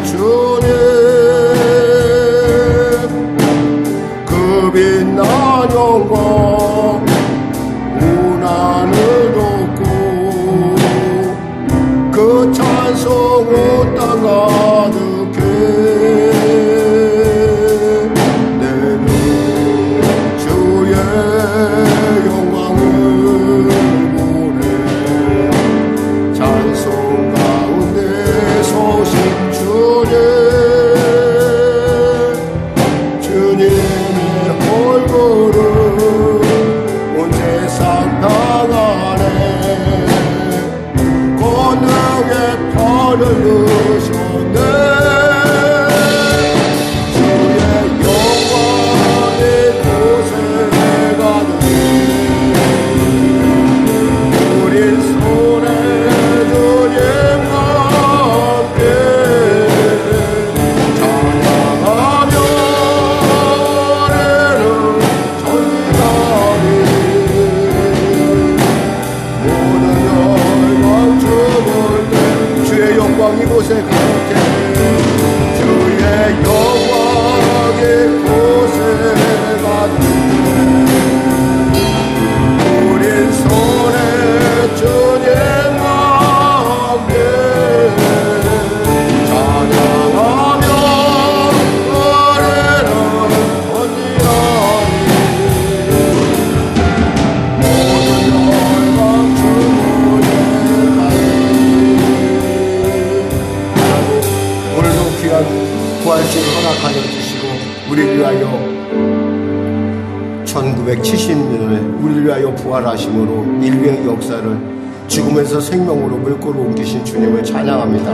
주님 그 빛난 영광 온 하늘 덮고 그 찬송 온 땅 가득해 내는 주의 영광을 보내 찬송 가운데 소신 주님의 얼굴을 온 세상 당하네 권능의 팔을 넣으셨네 이곳에 가득해 주의 영광이 곳에 가득해 우린 손에 주님과 함께 찬양하며 노래를 던지나니 모든 영광 주님의 부활주를 허락하여 주시고 우리를 위하여 1970년에 우리를 위하여 부활하심으로 인류의 역사를 죽음에서 생명으로 물꼬로 옮기신 주님을 찬양합니다.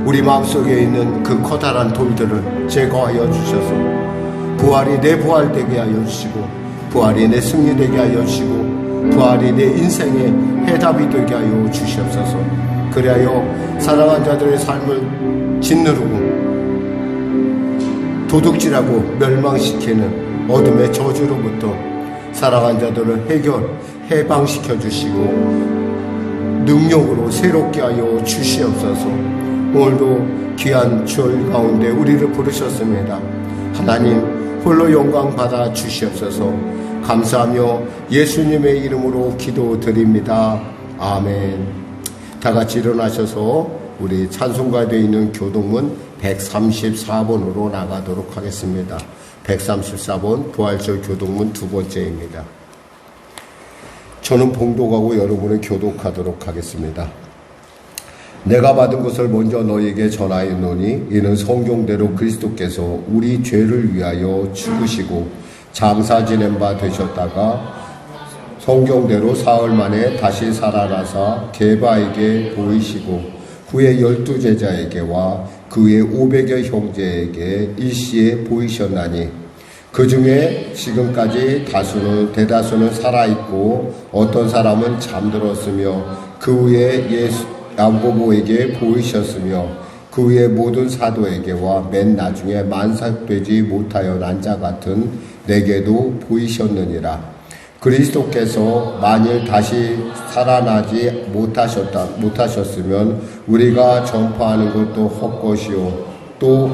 우리 마음속에 있는 그 커다란 돌들을 제거하여 주셔서 부활이 내 부활 되게 하여 주시고 부활이 내 승리 되게 하여 주시고 부활이 내 인생의 해답이 되게 하여 주시옵소서. 그리하여 사랑한 자들의 삶을 짓누르고 도둑질하고 멸망시키는 어둠의 저주로부터 사랑한 자들을 해방시켜 주시고 능력으로 새롭게 하여 주시옵소서. 오늘도 귀한 주일 가운데 우리를 부르셨습니다. 하나님 홀로 영광 받아 주시옵소서. 감사하며 예수님의 이름으로 기도드립니다. 아멘. 다 같이 일어나셔서 우리 찬송가에 있는 교동문 134번으로 나가도록 하겠습니다. 134번 부활절 교동문 두 번째입니다. 저는 봉독하고 여러분은 교독하도록 하겠습니다. 내가 받은 것을 먼저 너희에게 전하였노니 이는 성경대로 그리스도께서 우리 죄를 위하여 죽으시고 장사 지낸 바 되셨다가 성경대로 사흘 만에 다시 살아나사 게바에게 보이시고 후에 12제자에게와 그 외 500여 형제에게 일시에 보이셨나니 그 중에 지금까지 대다수는 살아있고 어떤 사람은 잠들었으며 그 후에 야고보에게 보이셨으며 그 후에 모든 사도에게와 맨 나중에 만삭되지 못하여 난 자 같은 내게도 보이셨느니라. 그리스도께서 만일 다시 살아나지 못하셨으면 우리가 전파하는 것도 헛것이요 또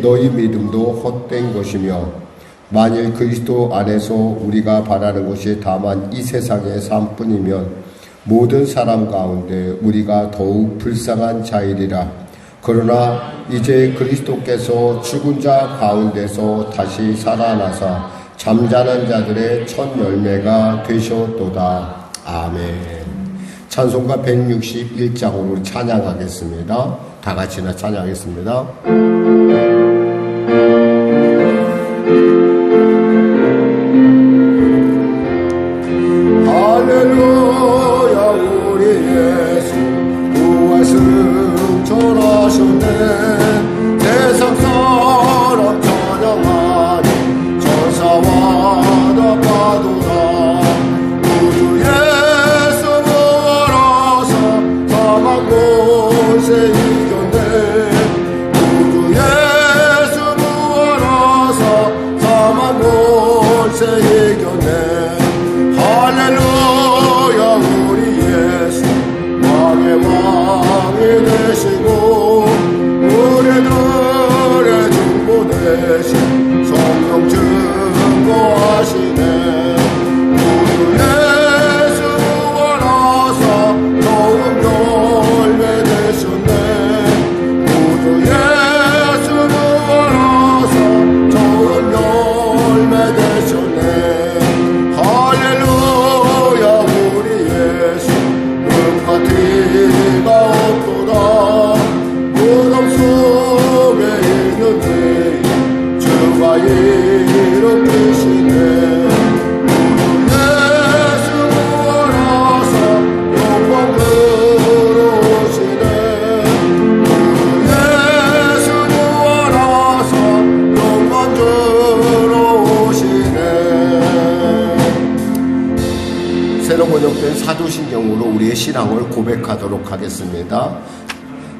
너희 믿음도 헛된 것이며 만일 그리스도 안에서 우리가 바라는 것이 다만 이 세상의 삶뿐이면 모든 사람 가운데 우리가 더욱 불쌍한 자이리라. 그러나 이제 그리스도께서 죽은 자 가운데서 다시 살아나사 잠자는 자들의 첫 열매가 되셨도다. 아멘. 찬송가 161장으로 찬양하겠습니다. 다 같이나 찬양하겠습니다. 할렐루야 우리 예수 부활승 전하셨네. 세상 사람 찬양하니 천사와 나가도다. 구주 예수 부활하사 사망 권세 이겼네. 구주 예수 부활하사 사망 권세 이겼네. 할렐루야 우리 예수 왕의 왕이 되시고 우리도 번역된 사도신경으로 우리의 신앙을 고백하도록 하겠습니다.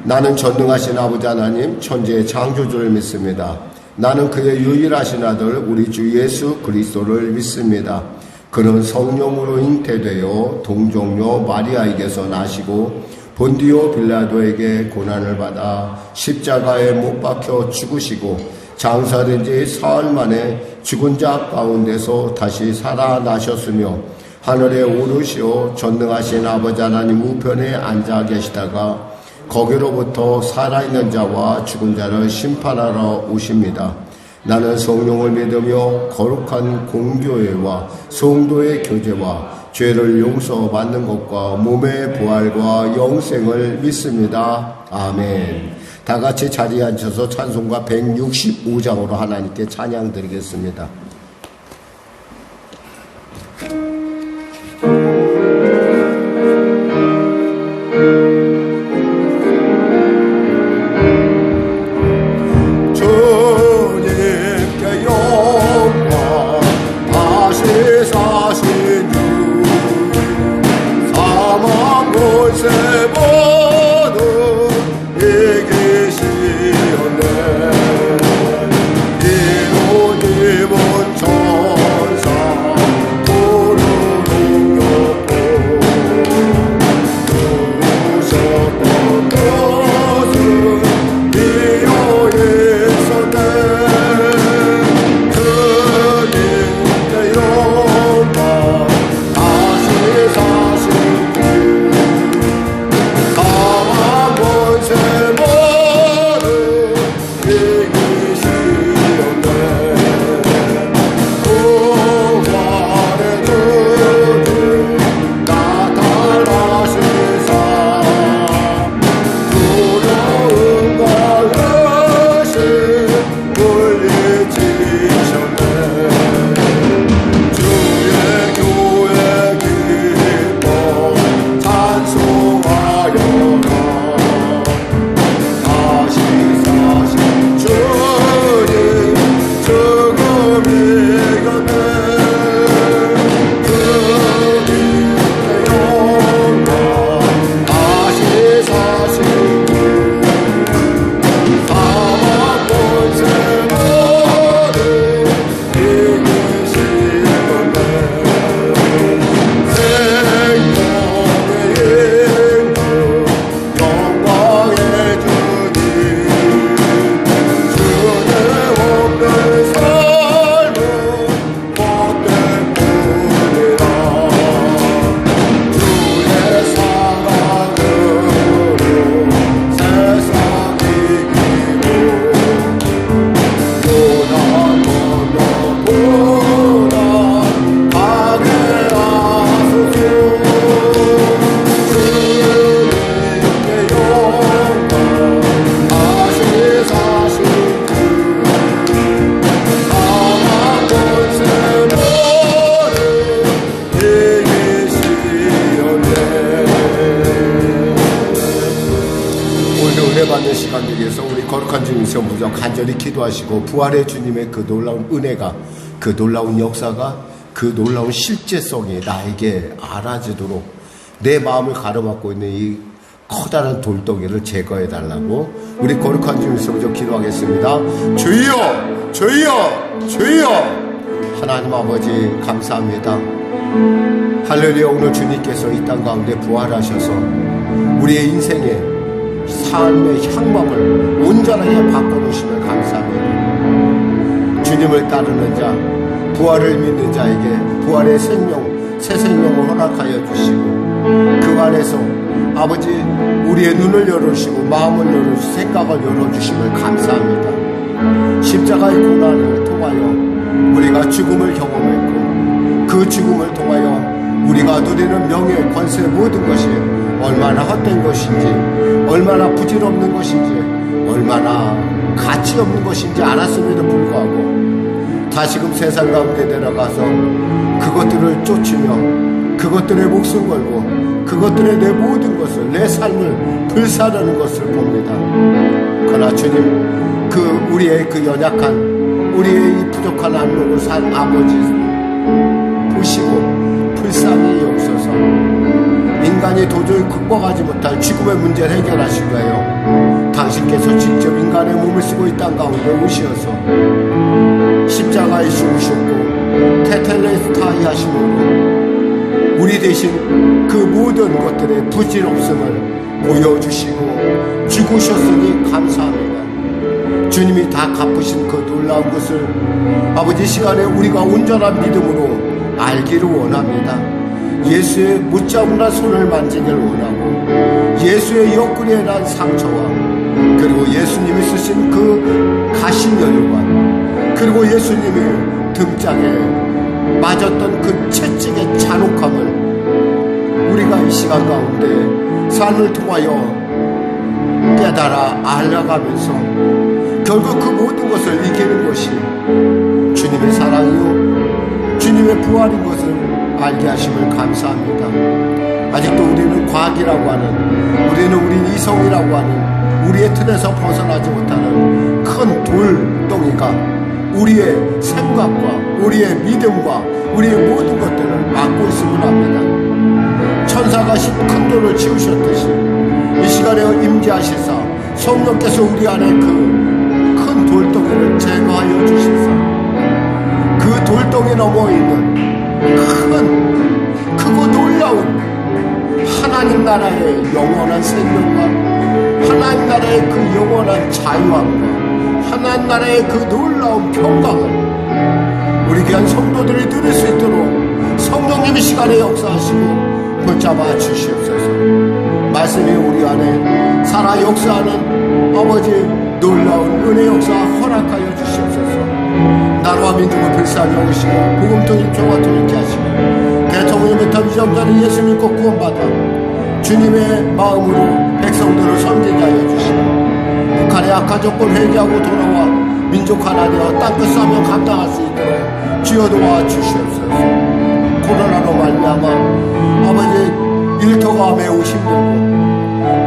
나는 전능하신 아버지 하나님 천지의 창조주를 믿습니다. 나는 그의 유일하신 아들 우리 주 예수 그리스도를 믿습니다. 그는 성령으로 잉태되어 동정녀 마리아에게서 나시고 본디오 빌라도에게 고난을 받아 십자가에 못 박혀 죽으시고 장사된 지 사흘 만에 죽은 자 가운데서 다시 살아나셨으며 하늘에 오르시어 전능하신 아버지 하나님 우편에 앉아 계시다가 거기로부터 살아있는 자와 죽은 자를 심판하러 오십니다. 나는 성령을 믿으며 거룩한 공교회와 성도의 교제와 죄를 용서받는 것과 몸의 부활과 영생을 믿습니다. 아멘. 다 같이 자리에 앉혀서 찬송가 165장으로 하나님께 찬양 드리겠습니다. 간절히 기도하시고 부활의 주님의 그 놀라운 은혜가, 그 놀라운 역사가, 그 놀라운 실제성이 나에게 알아지도록 내 마음을 가로막고 있는 이 커다란 돌덩이를 제거해달라고 우리 거룩한 주님께서 먼저 기도하겠습니다. 주여, 주여, 주여. 하나님 아버지 감사합니다. 할렐루야. 오늘 주님께서 이 땅 가운데 부활하셔서 우리의 인생에 삶의 향방을 온전하게 바꿔놓으시면 감사합니다. 주님을 따르는 자, 부활을 믿는 자에게 부활의 생명, 새 생명을 허락하여 주시고 그 안에서 아버지 우리의 눈을 열어주시고 마음을 열어주시고 생각을 열어주심을 감사합니다. 십자가의 고난을 통하여 우리가 죽음을 경험했고 그 죽음을 통하여 우리가 누리는 명예, 권세 모든 것이 얼마나 헛된 것인지, 얼마나 부질없는 것인지, 얼마나 가치 없는 것인지 알았음에도 불구하고 다시금 세상 가운데 내려가서 그것들을 쫓으며 그것들에 목숨 걸고 그것들에 내 모든 것을, 내 삶을 불사르는 것을 봅니다. 그러나 주님, 그 우리의 그 연약한, 우리의 이 부족한 안목을 산 아버지 보시고 불쌍히 여기소서. 인간이 도저히 극복하지 못할 죽음의 문제를 해결하시기 위하여 당신께서 직접 인간의 몸을 쓰고 이 땅 가운데 오시어서 십자가에 죽으셨고 테텔레스타이 하심으로 우리 대신 그 모든 것들의 부질없음을 보여주시고 죽으셨으니 감사합니다. 주님이 다 갚으신 그 놀라운 것을 아버지 시간에 우리가 온전한 믿음으로 알기를 원합니다. 예수의 무자국난 손을 만지기를 원하고 예수의 옆구리에 난 상처와 그리고 예수님이 쓰신 그 가시면류관 그리고 예수님이 등짝에 맞았던 그 채찍의 잔혹함을 우리가 이 시간 가운데 삶을 통하여 깨달아 알아가면서 결국 그 모든 것을 이기는 것이 주님의 사랑이요 주님의 부활인 것을 알게 하심을 감사합니다. 아직도 우리는 과학이라고 하는 우리는 이성이라고 하는 우리의 틀에서 벗어나지 못하는 큰 돌덩이가 우리의 생각과 우리의 믿음과 우리의 모든 것들을 막고 있음을 압니다. 천사가 큰 돌을 치우셨듯이 이 시간에 임재하시사 성령께서 우리 안에 그 큰 돌덩이를 제거하여 주시사 그 돌덩이 너머에 있는 크고 놀라운 하나님 나라의 영원한 생명과 하나님 나라의 그 영원한 자유함과 하나님 나라의 그 놀라운 평강을 우리 귀한 성도들이 누릴 수 있도록 성령님이 시간에 역사하시고 붙잡아 주시옵소서. 말씀이 우리 안에 살아 역사하는 아버지 놀라운 은혜 역사 허락하여 주시옵소서. 나라와 민족을 불쌍히 여기시고 복음통일 평화 통일케 하시고 대통령부터 비전자를 예수 믿고 구원받아 주님의 마음으로 백성들을 섬기게 하여 주시고 북한의 악한 정권 회개하고 돌아와 민족 하나 되어 땅끝 싸며 감당할 수 있도록 주여 도와 주시옵소서. 코로나로 말미암아 아버지 일터가 매우 힘들고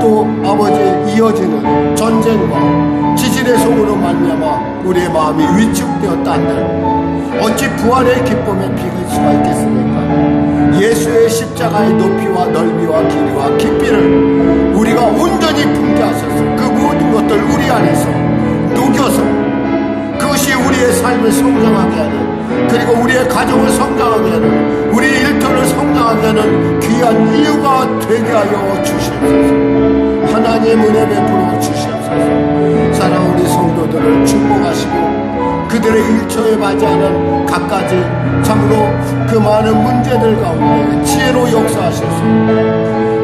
또 아버지 이어지는 전쟁과 지진의 속으로 말미암아 우리의 마음이 위축되었다 한들 어찌 부활의 기쁨에 비길 수가 있겠습니까? 예수의 십자가의 높이와 넓이와 길이와 깊이를 우리가 온전히 분개하셔서 그 모든 것들 우리 안에서 녹여서 그것이 우리의 삶을 성장하게 하는 그리고 우리의 가정을 성장하게 하는 우리의 일터를 성장하게 하는 귀한 이유가 되게 하여 주시옵소서. 하나님 은혜 베풀어 주시옵소서. 사랑하는 우리 성도들을 축복하시고 그들의 일처에 맞이하는 갖가지 참으로 그 많은 문제들 가운데 지혜로 역사하셔서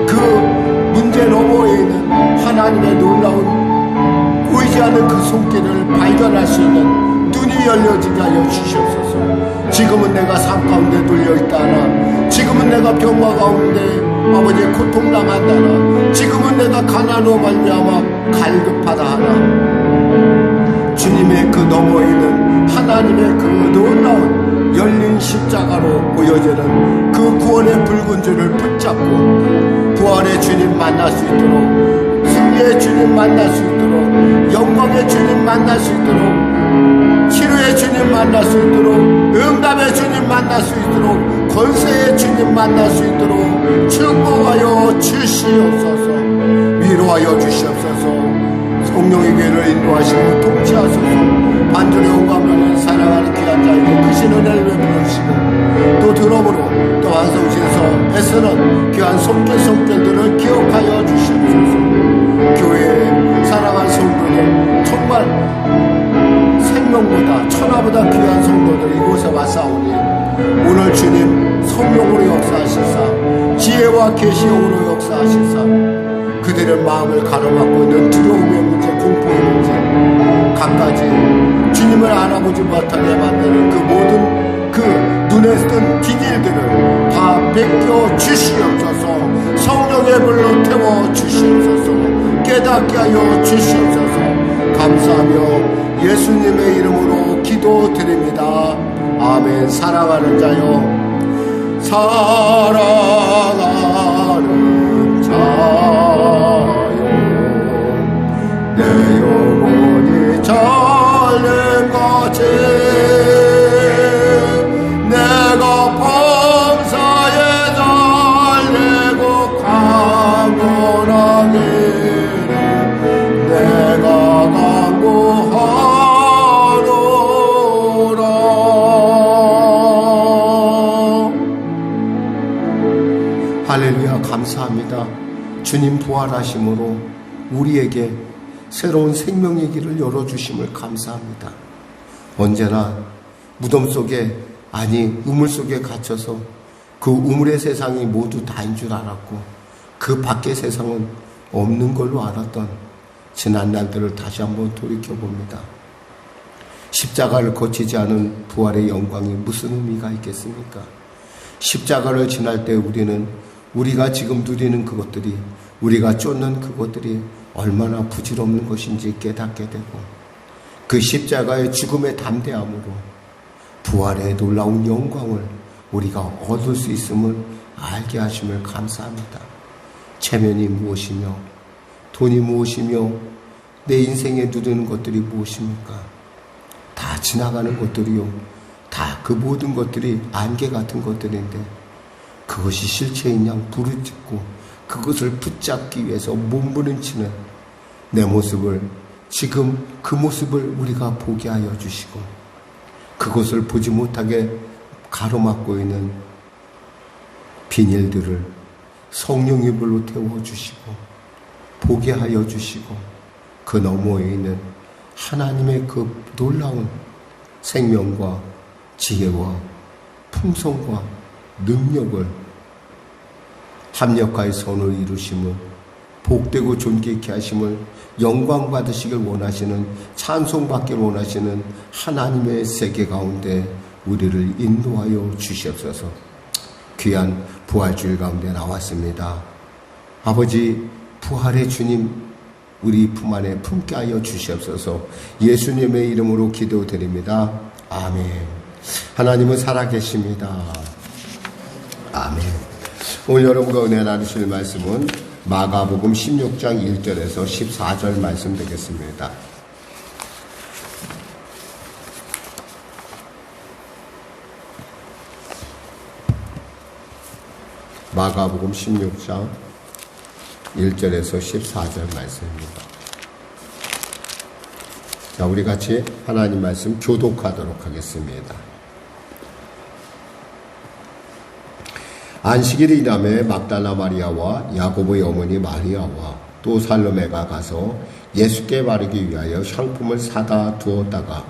그 문제 너머에 있는 하나님의 놀라운 보이지 않는 그 손길을 발견할 수 있는 눈이 열려지게 하여 주시옵소서. 지금은 내가 삶 가운데 눌려있다 하나 지금은 내가 병화 가운데 아버지 고통당한다 하나 지금은 내가 가난으로 말미암아 갈급하다 하나 주님의 그 너머에 있는 하나님의 그 놀라운 열린 십자가로 보여지는 그 구원의 붉은 줄을 붙잡고 부활의 주님 만날 수 있도록 승리의 주님 만날 수 있도록 영광의 주님 만날 수 있도록 치료의 주님 만날 수 있도록 응답의 주님 만날 수 있도록 권세의 주님 만날 수 있도록 축복하여 주시옵소서. 위로하여 주시옵소서. 성령의 교회를 인도하시고 통치하소서. 반전의 온감을 사랑하는 귀한 자에게 크신 은혜를 베풀어주시고 또 들어보로 또 완성시에서 애쓰는 귀한 손길들을 기억하여 주시옵소서. 교회에 사랑하는 성도들 정말 생명보다 천하보다 귀한 성도들이 이곳에 왔사오니 오늘 주님 성령으로 역사하시사 지혜와 계시형으로 역사하시사 그들의 마음을 가로막고 있는 두려움의 문제 공포의 문제 갖가지 주님을 알아보지 못하게 만드는 그 모든 그 눈에 뜬 기질들을 다 베껴 주시옵소서. 성령의 불로 태워 주시옵소서. 깨닫게 하여 주시옵소서. 감사하며 예수님의 이름으로 기도드립니다. 아멘. 사랑하는 자요 사랑하는 자요 내 영혼이 잘된같이 내가 범사에 잘되고 할렐루야, 감사합니다. 주님 부활하심으로 우리에게 새로운 생명의 길을 열어주심을 감사합니다. 언제나 무덤 속에, 아니 우물 속에 갇혀서 그 우물의 세상이 모두 다인 줄 알았고 그 밖의 세상은 없는 걸로 알았던 지난 날들을 다시 한번 돌이켜봅니다. 십자가를 거치지 않은 부활의 영광이 무슨 의미가 있겠습니까? 십자가를 지날 때 우리는 우리가 지금 누리는 그것들이, 우리가 쫓는 그것들이 얼마나 부질없는 것인지 깨닫게 되고 그 십자가의 죽음의 담대함으로 부활의 놀라운 영광을 우리가 얻을 수 있음을 알게 하심을 감사합니다. 체면이 무엇이며 돈이 무엇이며 내 인생에 누리는 것들이 무엇입니까? 다 지나가는 것들이요. 다 그 모든 것들이 안개 같은 것들인데 그것이 실체인 양 부르짖고 그것을 붙잡기 위해서 몸부림치는 내 모습을, 지금 그 모습을 우리가 보게 하여 주시고 그것을 보지 못하게 가로막고 있는 비닐들을 성령의 불로 태워주시고 보게 하여 주시고 그 너머에 있는 하나님의 그 놀라운 생명과 지혜와 풍성과 능력을 합력하여 선을 이루심을, 복되고 존귀케 하심을, 영광 받으시길 원하시는, 찬송받기를 원하시는 하나님의 세계 가운데 우리를 인도하여 주시옵소서. 귀한 부활주일 가운데 나왔습니다. 아버지, 부활의 주님 우리 품 안에 품게 하여 주시옵소서. 예수님의 이름으로 기도드립니다. 아멘. 하나님은 살아계십니다. 아멘. 오늘 여러분과 은혜 나누실 말씀은 마가복음 16장 1절에서 14절 말씀 되겠습니다. 마가복음 16장 1절에서 14절 말씀입니다. 자, 우리 같이 하나님 말씀 교독하도록 하겠습니다. 안식일이 이람에 막달라 마리아와 야고보의 어머니 마리아와 또 살로메가 가서 예수께 바르기 위하여 향품을 사다 두었다가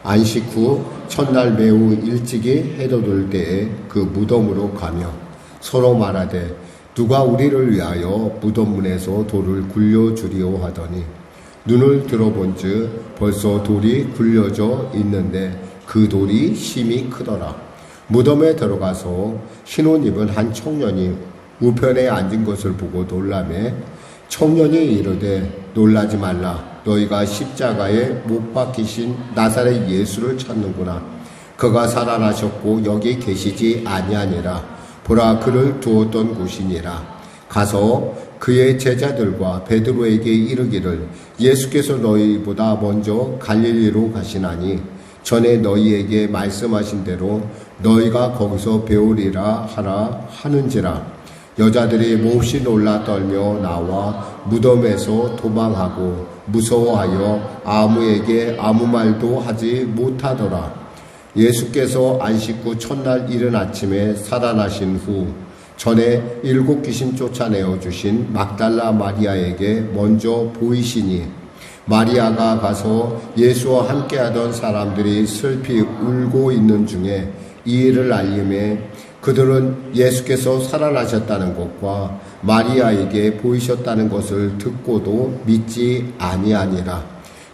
안식 후 첫날 매우 일찍이 해돋을 때에 그 무덤으로 가며 서로 말하되 누가 우리를 위하여 무덤 문에서 돌을 굴려주리오 하더니 눈을 들어본즉 벌써 돌이 굴려져 있는데 그 돌이 심히 크더라. 무덤에 들어가서 흰옷 입은 한 청년이 우편에 앉은 것을 보고 놀라매 청년이 이르되 놀라지 말라. 너희가 십자가에 못 박히신 나사렛 예수를 찾는구나. 그가 살아나셨고 여기 계시지 아니하니라. 보라, 그를 두었던 곳이니라. 가서 그의 제자들과 베드로에게 이르기를 예수께서 너희보다 먼저 갈릴리로 가시나니 전에 너희에게 말씀하신 대로 너희가 거기서 배우리라 하라 하는지라. 여자들이 몹시 놀라 떨며 나와 무덤에서 도망하고 무서워하여 아무에게 아무 말도 하지 못하더라. 예수께서 안식 후 첫날 이른 아침에 살아나신 후 전에 7 귀신 쫓아내어 주신 막달라 마리아에게 먼저 보이시니 마리아가 가서 예수와 함께하던 사람들이 슬피 울고 있는 중에 이 일을 알림해 그들은 예수께서 살아나셨다는 것과 마리아에게 보이셨다는 것을 듣고도 믿지 아니하니라.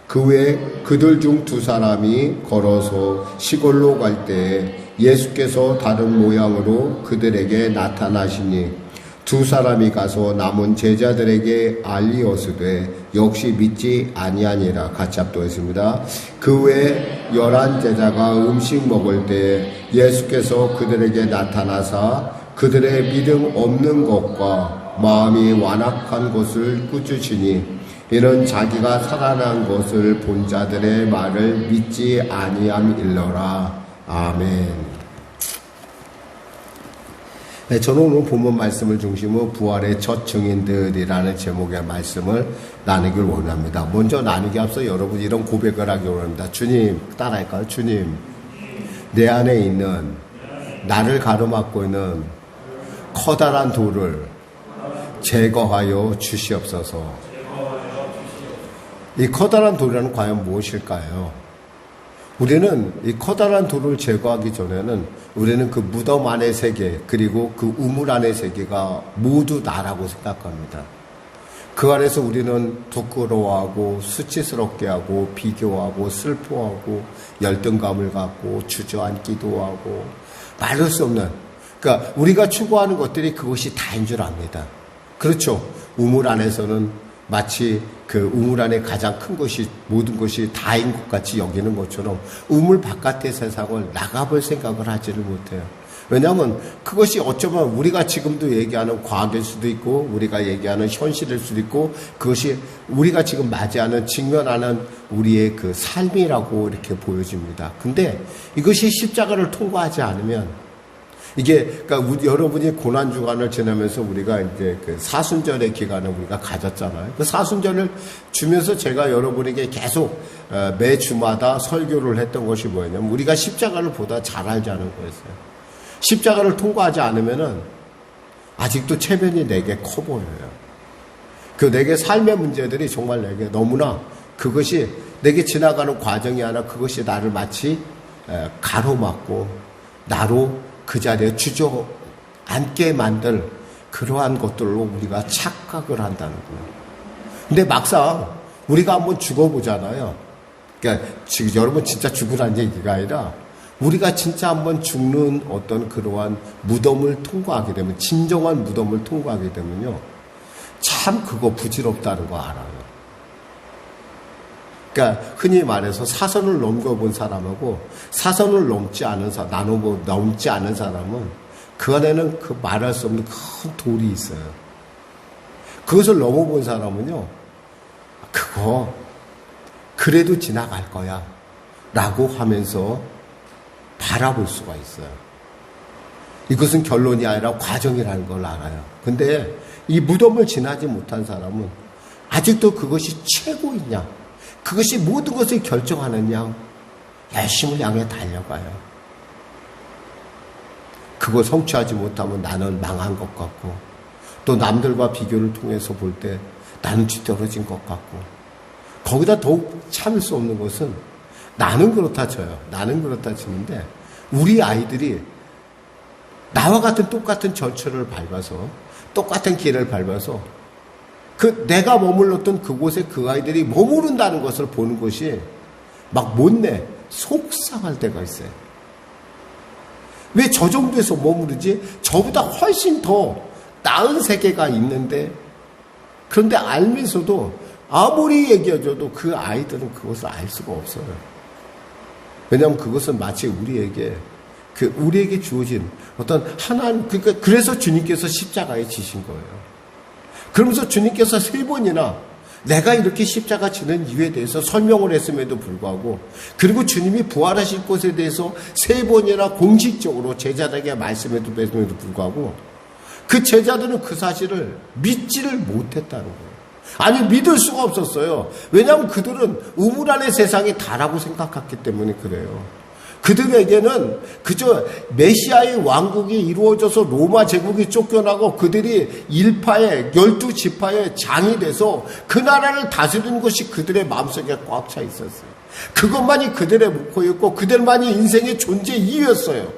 그 후에 그들 중 2 사람이 걸어서 시골로 갈 때에 예수께서 다른 모양으로 그들에게 나타나시니 2 사람이 가서 남은 제자들에게 알리었으되 역시 믿지 아니하니라. 같이 합독했습니다. 그 후에 11 제자가 음식 먹을 때 예수께서 그들에게 나타나사 그들의 믿음 없는 것과 마음이 완악한 것을 꾸짖으시니 이는 자기가 살아난 것을 본 자들의 말을 믿지 아니함일러라. 아멘. 네, 저는 오늘 본문 말씀을 중심으로 부활의 첫 증인들이라는 제목의 말씀을 나누길 원합니다. 먼저 나누기 앞서 여러분 이런 고백을 하기 원합니다. 주님, 따라할까요? 주님, 내 안에 있는 나를 가로막고 있는 커다란 돌을 제거하여 주시옵소서. 이 커다란 돌이란 과연 무엇일까요? 우리는 이 커다란 돌을 제거하기 전에는 우리는 그 무덤 안의 세계, 그리고 그 우물 안의 세계가 모두 나라고 생각합니다. 그 안에서 우리는 부끄러워하고 수치스럽게 하고 비교하고 슬퍼하고 열등감을 갖고 주저앉기도 하고 말할 수 없는, 그러니까 우리가 추구하는 것들이 그것이 다인 줄 압니다. 그렇죠. 우물 안에서는 마치 그 우물 안에 가장 큰 것이, 모든 것이 다인 것 같이 여기는 것처럼 우물 바깥의 세상을 나가볼 생각을 하지를 못해요. 왜냐하면 그것이 어쩌면 우리가 지금도 얘기하는 과학일 수도 있고 우리가 얘기하는 현실일 수도 있고 그것이 우리가 지금 맞이하는, 직면하는 우리의 그 삶이라고 이렇게 보여집니다. 근데 이것이 십자가를 통과하지 않으면, 이게, 그러니까 여러분이 고난주간을 지나면서 우리가 이제 그 사순절의 기간을 우리가 가졌잖아요. 그 사순절을 주면서 제가 여러분에게 계속 매 주마다 설교를 했던 것이 뭐였냐면, 우리가 십자가를 보다 잘 알자는 거였어요. 십자가를 통과하지 않으면은 아직도 체면이 내게 커 보여요. 그 내게 삶의 문제들이 정말 내게 너무나, 그것이 내게 지나가는 과정이 하나, 그것이 나를 마치 가로막고 나로 그 자리에 주저앉게 만들 그러한 것들로 우리가 착각을 한다는 거예요. 근데 막상 우리가 한번 죽어보잖아요. 그러니까 지금 여러분 진짜 죽으라는 얘기가 아니라 우리가 진짜 한번 죽는 어떤 그러한 무덤을 통과하게 되면, 진정한 무덤을 통과하게 되면요, 참 그거 부질없다는 거 알아요. 그러니까 흔히 말해서 사선을 넘겨본 사람하고 사선을 넘지 않은 사람, 넘지 않은 사람은 그 안에는 그 말할 수 없는 큰 돌이 있어요. 그것을 넘어본 사람은요, 그거 그래도 지나갈 거야 라고 하면서 바라볼 수가 있어요. 이것은 결론이 아니라 과정이라는 걸 알아요. 근데 이 무덤을 지나지 못한 사람은 아직도 그것이 최고이냐, 그것이 모든 것을 결정하느냐, 열심을 향해 달려가요. 그거 성취하지 못하면 나는 망한 것 같고, 또 남들과 비교를 통해서 볼 때 나는 뒤떨어진 것 같고, 거기다 더욱 참을 수 없는 것은 나는 그렇다 쳐요. 나는 그렇다 치는데 우리 아이들이 나와 같은 똑같은 전철을 밟아서, 똑같은 길을 밟아서 그 내가 머물렀던 그곳에 그 아이들이 머무른다는 것을 보는 것이 막 못내 속상할 때가 있어요. 왜 저 정도에서 머무르지? 저보다 훨씬 더 나은 세계가 있는데, 그런데 알면서도 아무리 얘기해줘도 그 아이들은 그것을 알 수가 없어요. 왜냐하면 그것은 마치 우리에게 주어진 어떤 하나님, 그러니까 그래서 주님께서 십자가에 지신 거예요. 그러면서 주님께서 3번이나 내가 이렇게 십자가 지는 이유에 대해서 설명을 했음에도 불구하고, 그리고 주님이 부활하실 것에 대해서 3번이나 공식적으로 제자들에게 말씀했음에도 불구하고 그 제자들은 그 사실을 믿지를 못했다는 거예요. 아니, 믿을 수가 없었어요. 왜냐하면 그들은 우물 안의 세상이 다라고 생각했기 때문에 그래요. 그들에게는 그저 메시아의 왕국이 이루어져서 로마 제국이 쫓겨나고 그들이 12지파의 장이 돼서 그 나라를 다스리는 것이 그들의 마음속에 꽉 차 있었어요. 그것만이 그들의 목표였고 그들만이 인생의 존재 이유였어요.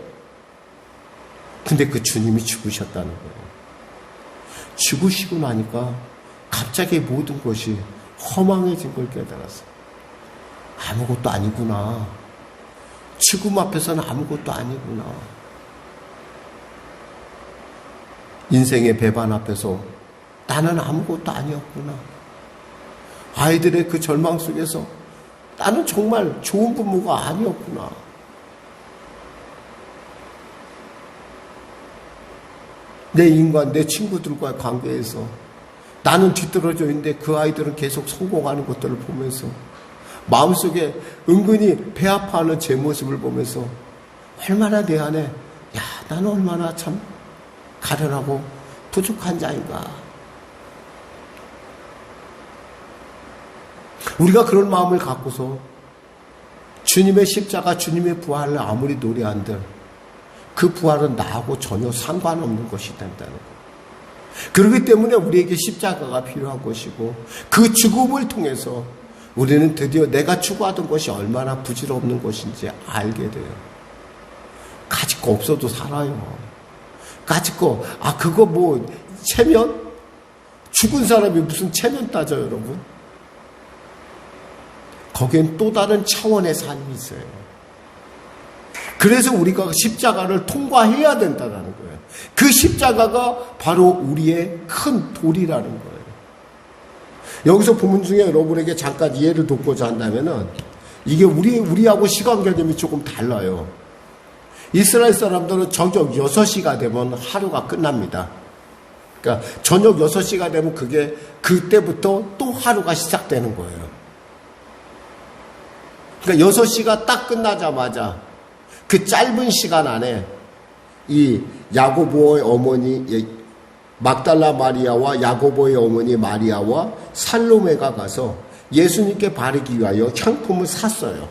근데 그 주님이 죽으셨다는 거예요. 죽으시고 나니까 갑자기 모든 것이 허망해진 걸 깨달았어요. 아무것도 아니구나. 죽음 앞에서는 아무것도 아니구나. 인생의 배반 앞에서 나는 아무것도 아니었구나. 아이들의 그 절망 속에서 나는 정말 좋은 부모가 아니었구나. 내 인간, 내 친구들과의 관계에서 나는 뒤떨어져 있는데 그 아이들은 계속 성공하는 것들을 보면서 마음속에 은근히 배 아파하는 제 모습을 보면서 얼마나 내 안에, 야, 나는 얼마나 참 가련하고 부족한 자인가. 우리가 그런 마음을 갖고서 주님의 십자가, 주님의 부활을 아무리 노래한들 그 부활은 나하고 전혀 상관없는 것이 된다는 거예요. 그렇기 때문에 우리에게 십자가가 필요한 것이고 그 죽음을 통해서 우리는 드디어 내가 추구하던 것이 얼마나 부질없는 것인지 알게 돼요. 가질 거 없어도 살아요. 가질 거, 그거 뭐 체면? 죽은 사람이 무슨 체면 따져요, 여러분? 거기엔 또 다른 차원의 삶이 있어요. 그래서 우리가 십자가를 통과해야 된다는 거예요. 그 십자가가 바로 우리의 큰 돌이라는 거예요. 여기서 본문 중에 여러분에게 잠깐 이해를 돕고자 한다면은 이게 우리하고 시간 개념이 조금 달라요. 이스라엘 사람들은 저녁 6시가 되면 하루가 끝납니다. 그러니까 저녁 6시가 되면 그때부터 또 하루가 시작되는 거예요. 그러니까 6시가 딱 끝나자마자 그 짧은 시간 안에 이 야고보의 어머니 막달라 마리아와 야고보의 어머니 마리아와 살로메가 가서 예수님께 바르기 위하여 향품을 샀어요.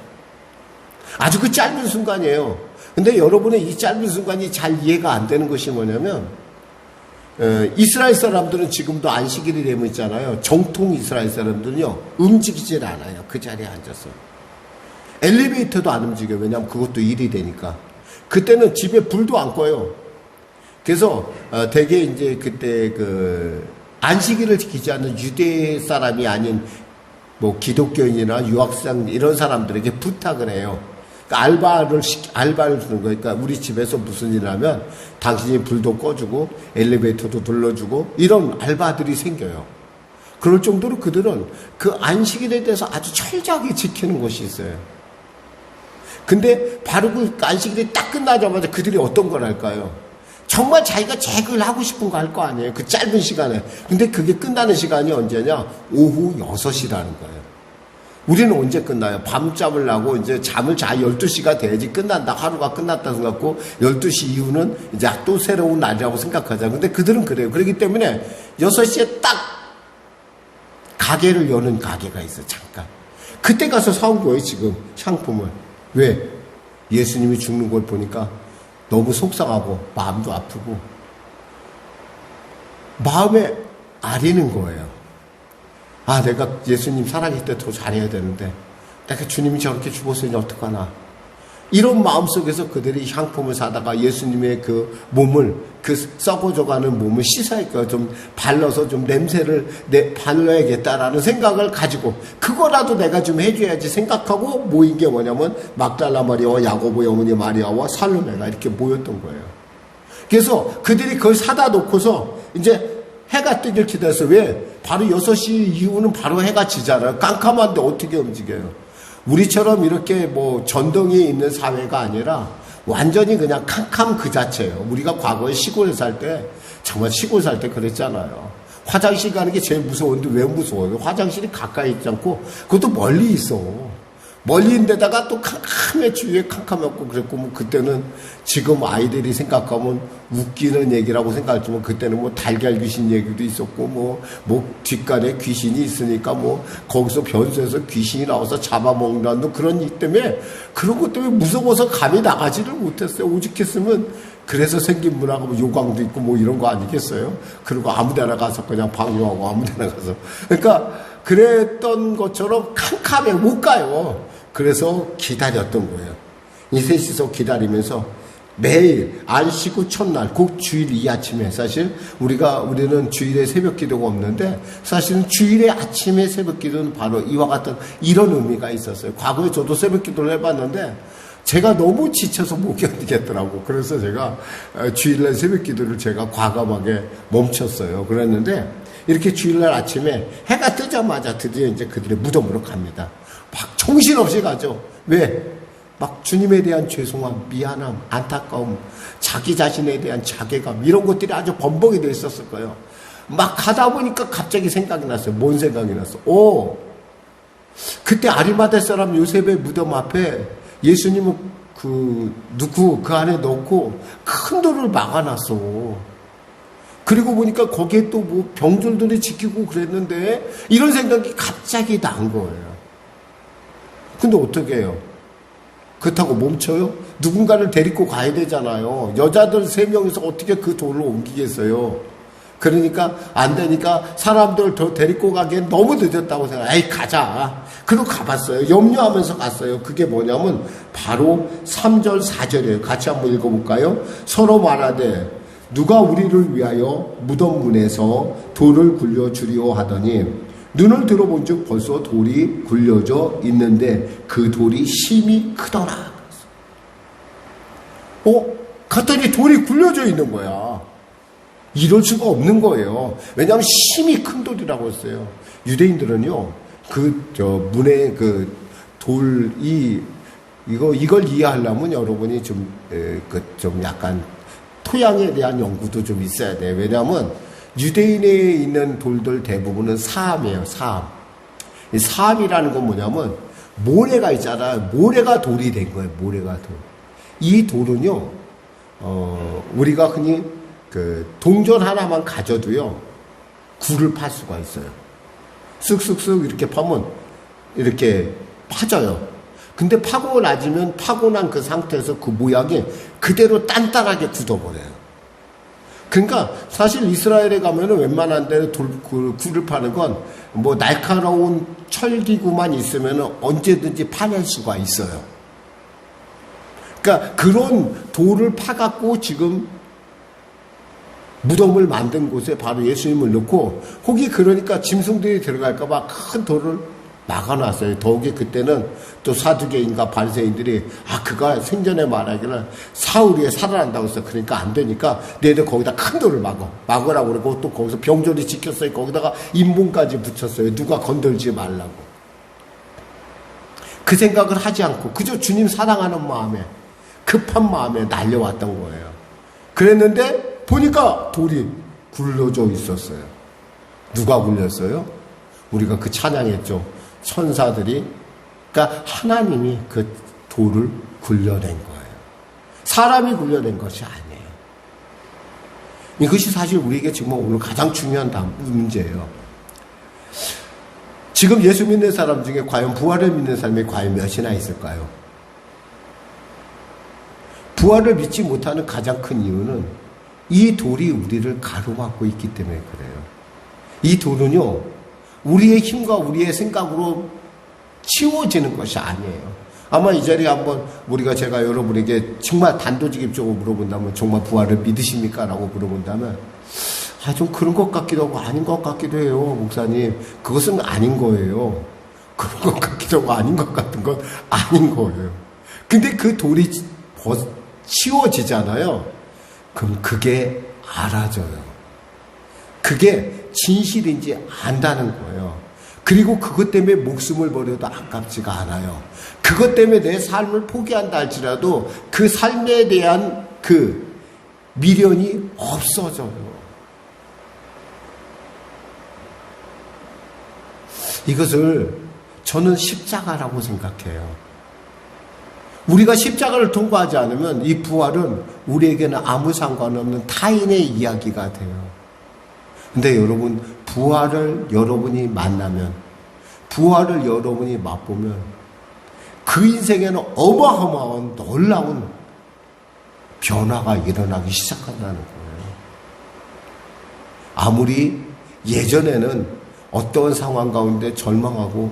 아주 그 짧은 순간이에요. 근데 여러분의 이 짧은 순간이 잘 이해가 안 되는 것이 뭐냐면 이스라엘 사람들은 지금도 안식일이 되면 있잖아요. 정통 이스라엘 사람들은요 움직이질 않아요. 그 자리에 앉아서. 엘리베이터도 안 움직여요. 왜냐하면 그것도 일이 되니까. 그때는 집에 불도 안 꺼요. 그래서 되게 이제 그때 그 안식일을 지키지 않는 유대 사람이 아닌 뭐 기독교인이나 유학생 이런 사람들에게 부탁을 해요. 그러니까 알바를 주는 거예요. 그러니까 우리 집에서 무슨 일을 하면 당신이 불도 꺼주고 엘리베이터도 돌려주고 이런 알바들이 생겨요. 그럴 정도로 그들은 그 안식일에 대해서 아주 철저하게 지키는 것이 있어요. 근데 바로 그 안식일이 딱 끝나자마자 그들이 어떤 걸 할까요? 정말 자기가 제일 하고 싶은 거 할 거 아니에요. 그 짧은 시간에. 근데 그게 끝나는 시간이 언제냐? 오후 6시라는 거예요. 우리는 언제 끝나요? 밤잠을 자고 이제 잠을 12시가 돼야지 끝난다. 하루가 끝났다 생각하고 12시 이후는 이제 또 새로운 날이라고 생각하자. 근데 그들은 그래요. 그렇기 때문에 6시에 딱 가게를 여는 가게가 있어요. 잠깐. 그때 가서 사온 거예요. 지금 향품을. 왜? 예수님이 죽는 걸 보니까 너무 속상하고 마음도 아프고 마음에 아리는 거예요. 내가 예수님 살아계실 때 더 잘해야 되는데 내가 주님이 저렇게 죽었으니 어떡하나. 이런 마음속에서 그들이 향품을 사다가 예수님의 그 몸을, 그 썩어져가는 몸을 씻어야겠다. 좀 발라서 좀 냄새를 발라야겠다라는 생각을 가지고 그거라도 내가 좀 해줘야지 생각하고 모인 게 뭐냐면 막달라 마리아와 야고보의 어머니 마리아와 살로메가 이렇게 모였던 거예요. 그래서 그들이 그걸 사다 놓고서 이제 해가 뜨길 기다렸어요. 왜? 바로 6시 이후는 바로 해가 지잖아요. 깜깜한데 어떻게 움직여요? 우리처럼 이렇게 뭐 전등이 있는 사회가 아니라 완전히 그냥 캄캄 그 자체예요. 우리가 과거에 시골에 살 때, 정말 시골 살 때 그랬잖아요. 화장실 가는 게 제일 무서운데 왜 무서워요? 화장실이 가까이 있지 않고 그것도 멀리 있어. 멀리 있는데다가 또 캄캄해, 주위에 캄캄했고 그랬고, 뭐 그때는 지금 아이들이 생각하면 웃기는 얘기라고 생각하지만 그때는 뭐 달걀 귀신 얘기도 있었고, 뭐 뒷간에 귀신이 있으니까 뭐 거기서 변수해서 귀신이 나와서 잡아먹는다는 그런 일 때문에, 그런 것 때문에 무서워서 감이 나가지를 못했어요. 오직했으면 그래서 생긴 문화가 뭐 요강도 있고 뭐 이런 거 아니겠어요? 그리고 아무 데나 가서 그냥 방뇨하고 아무 데나 가서. 그러니까 그랬던 것처럼 캄캄해 못 가요. 그래서 기다렸던 거예요. 이 셋이서 기다리면서 매일 안식 후 첫날, 곧 주일 이 아침에, 사실 우리는 주일에 새벽 기도가 없는데 사실은 주일에 아침에 새벽 기도는 바로 이와 같은 이런 의미가 있었어요. 과거에 저도 새벽 기도를 해봤는데 제가 너무 지쳐서 못 견디겠더라고. 그래서 제가 주일날 새벽 기도를 제가 과감하게 멈췄어요. 그랬는데 이렇게 주일날 아침에 해가 뜨자마자 드디어 이제 그들의 무덤으로 갑니다. 막 정신없이 가죠. 왜? 막 주님에 대한 죄송함, 미안함, 안타까움, 자기 자신에 대한 자괴감 이런 것들이 아주 범벅이 돼 있었을 거예요. 막 가다 보니까 갑자기 생각이 났어요. 뭔 생각이 났어? 그때 아리마대 사람 요셉의 무덤 앞에 예수님은 그 안에 넣고 큰 돌을 막아놨어. 그리고 보니까 거기에 또 뭐 병졸들이 지키고 그랬는데 이런 생각이 갑자기 난 거예요. 근데 어떻게 해요? 그렇다고 멈춰요? 누군가를 데리고 가야 되잖아요. 여자들 3명이서 어떻게 그 돌을 옮기겠어요? 그러니까 안 되니까 사람들 더 데리고 가기엔 너무 늦었다고 생각해. 에이, 가자. 그리고 가봤어요. 염려하면서 갔어요. 그게 뭐냐면 바로 3절 4절이에요. 같이 한번 읽어볼까요? 서로 말하되 누가 우리를 위하여 무덤 문에서 돌을 굴려주리오 하더니 눈을 들어본 즉 벌써 돌이 굴려져 있는데 그 돌이 심히 크더라. 갔더니 돌이 굴려져 있는 거야. 이럴 수가 없는 거예요. 왜냐하면 심히 큰 돌이라고 했어요. 유대인들은요, 문에 이걸 이해하려면 여러분이 좀 약간 토양에 대한 연구도 좀 있어야 돼요. 왜냐하면 유대인에 있는 돌들 대부분은 사암이에요, 사암. 이 사암이라는 건 뭐냐면 모래가 있잖아요. 모래가 돌이 된 거예요, 모래가 돌. 이 돌은요, 우리가 흔히 동전 하나만 가져도요, 굴을 팔 수가 있어요. 쓱쓱쓱 이렇게 파면 이렇게 파져요. 근데 파고 나지면 파고 난 그 상태에서 그 모양이 그대로 단단하게 굳어버려요. 그러니까 사실 이스라엘에 가면은 웬만한 데는 굴을 파는 건 뭐 날카로운 철기구만 있으면은 언제든지 파낼 수가 있어요. 그러니까 그런 돌을 파갖고 지금 무덤을 만든 곳에 바로 예수님을 넣고 거기 그러니까 짐승들이 들어갈까봐 큰 돌을 막아놨어요. 더욱이 그때는 또 사두개인가 바리새인들이 그가 생전에 말하기를 사흘 후에 살아난다고 했어. 그러니까 안 되니까 너희들 거기다 큰 돌을 막으라고 그러고 또 거기서 병졸이 지켰어요. 거기다가 인봉까지 붙였어요. 누가 건들지 말라고. 그 생각을 하지 않고 그저 주님 사랑하는 마음에 급한 마음에 날려왔던 거예요. 그랬는데 보니까 돌이 굴러져 있었어요. 누가 굴렸어요? 우리가 그 찬양했죠. 천사들이, 그러니까 하나님이 그 돌을 굴려낸 거예요. 사람이 굴려낸 것이 아니에요. 이것이 사실 우리에게 지금 오늘 가장 중요한 문제예요. 지금 예수 믿는 사람 중에 과연 부활을 믿는 사람이 과연 몇이나 있을까요? 부활을 믿지 못하는 가장 큰 이유는 이 돌이 우리를 가로막고 있기 때문에 그래요. 이 돌은요, 우리의 힘과 우리의 생각으로 치워지는 것이 아니에요. 아마 이 자리에 한번 제가 여러분에게 정말 단도직입적으로 물어본다면 정말 부활을 믿으십니까? 라고 물어본다면 좀 그런 것 같기도 하고 아닌 것 같기도 해요. 목사님, 그것은 아닌 거예요. 그런 것 같기도 하고 아닌 것 같은 건 아닌 거예요. 근데 그 돌이 치워지잖아요. 그럼 그게 알아져요. 그게 진실인지 안다는 거예요. 그리고 그것 때문에 목숨을 버려도 아깝지가 않아요. 그것 때문에 내 삶을 포기한다 할지라도 그 삶에 대한 그 미련이 없어져요. 이것을 저는 십자가라고 생각해요. 우리가 십자가를 통과하지 않으면 이 부활은 우리에게는 아무 상관없는 타인의 이야기가 돼요. 근데 여러분, 부활을 여러분이 만나면, 부활을 여러분이 맛보면 그 인생에는 어마어마한 놀라운 변화가 일어나기 시작한다는 거예요. 아무리 예전에는 어떠한 상황 가운데 절망하고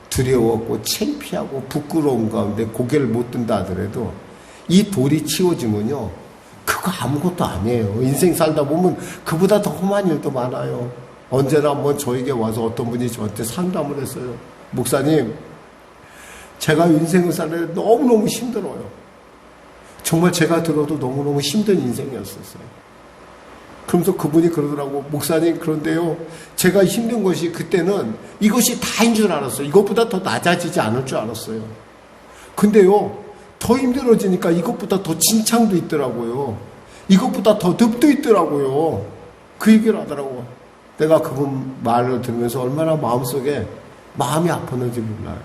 두려웠고 창피하고 부끄러운 가운데 고개를 못 든다 하더라도 이 돌이 치워지면요, 그거 아무것도 아니에요. 인생 살다 보면 그보다 더 험한 일도 많아요. 언제나 한번 저에게 와서 어떤 분이 저한테 상담을 했어요. 목사님, 제가 인생을 살는데 너무너무 힘들어요. 정말 제가 들어도 너무너무 힘든 인생이었었어요. 그러면서 그분이 그러더라고. 목사님, 그런데요, 제가 힘든 것이 그때는 이것이 다인 줄 알았어요. 이것보다 더 낮아지지 않을 줄 알았어요. 근데요, 더 힘들어지니까 이것보다 더 진창도 있더라고요. 이것보다 더 늪도 있더라고요. 그 얘기를 하더라고요. 내가 그분 말을 들으면서 얼마나 마음속에 마음이 아팠는지 몰라요.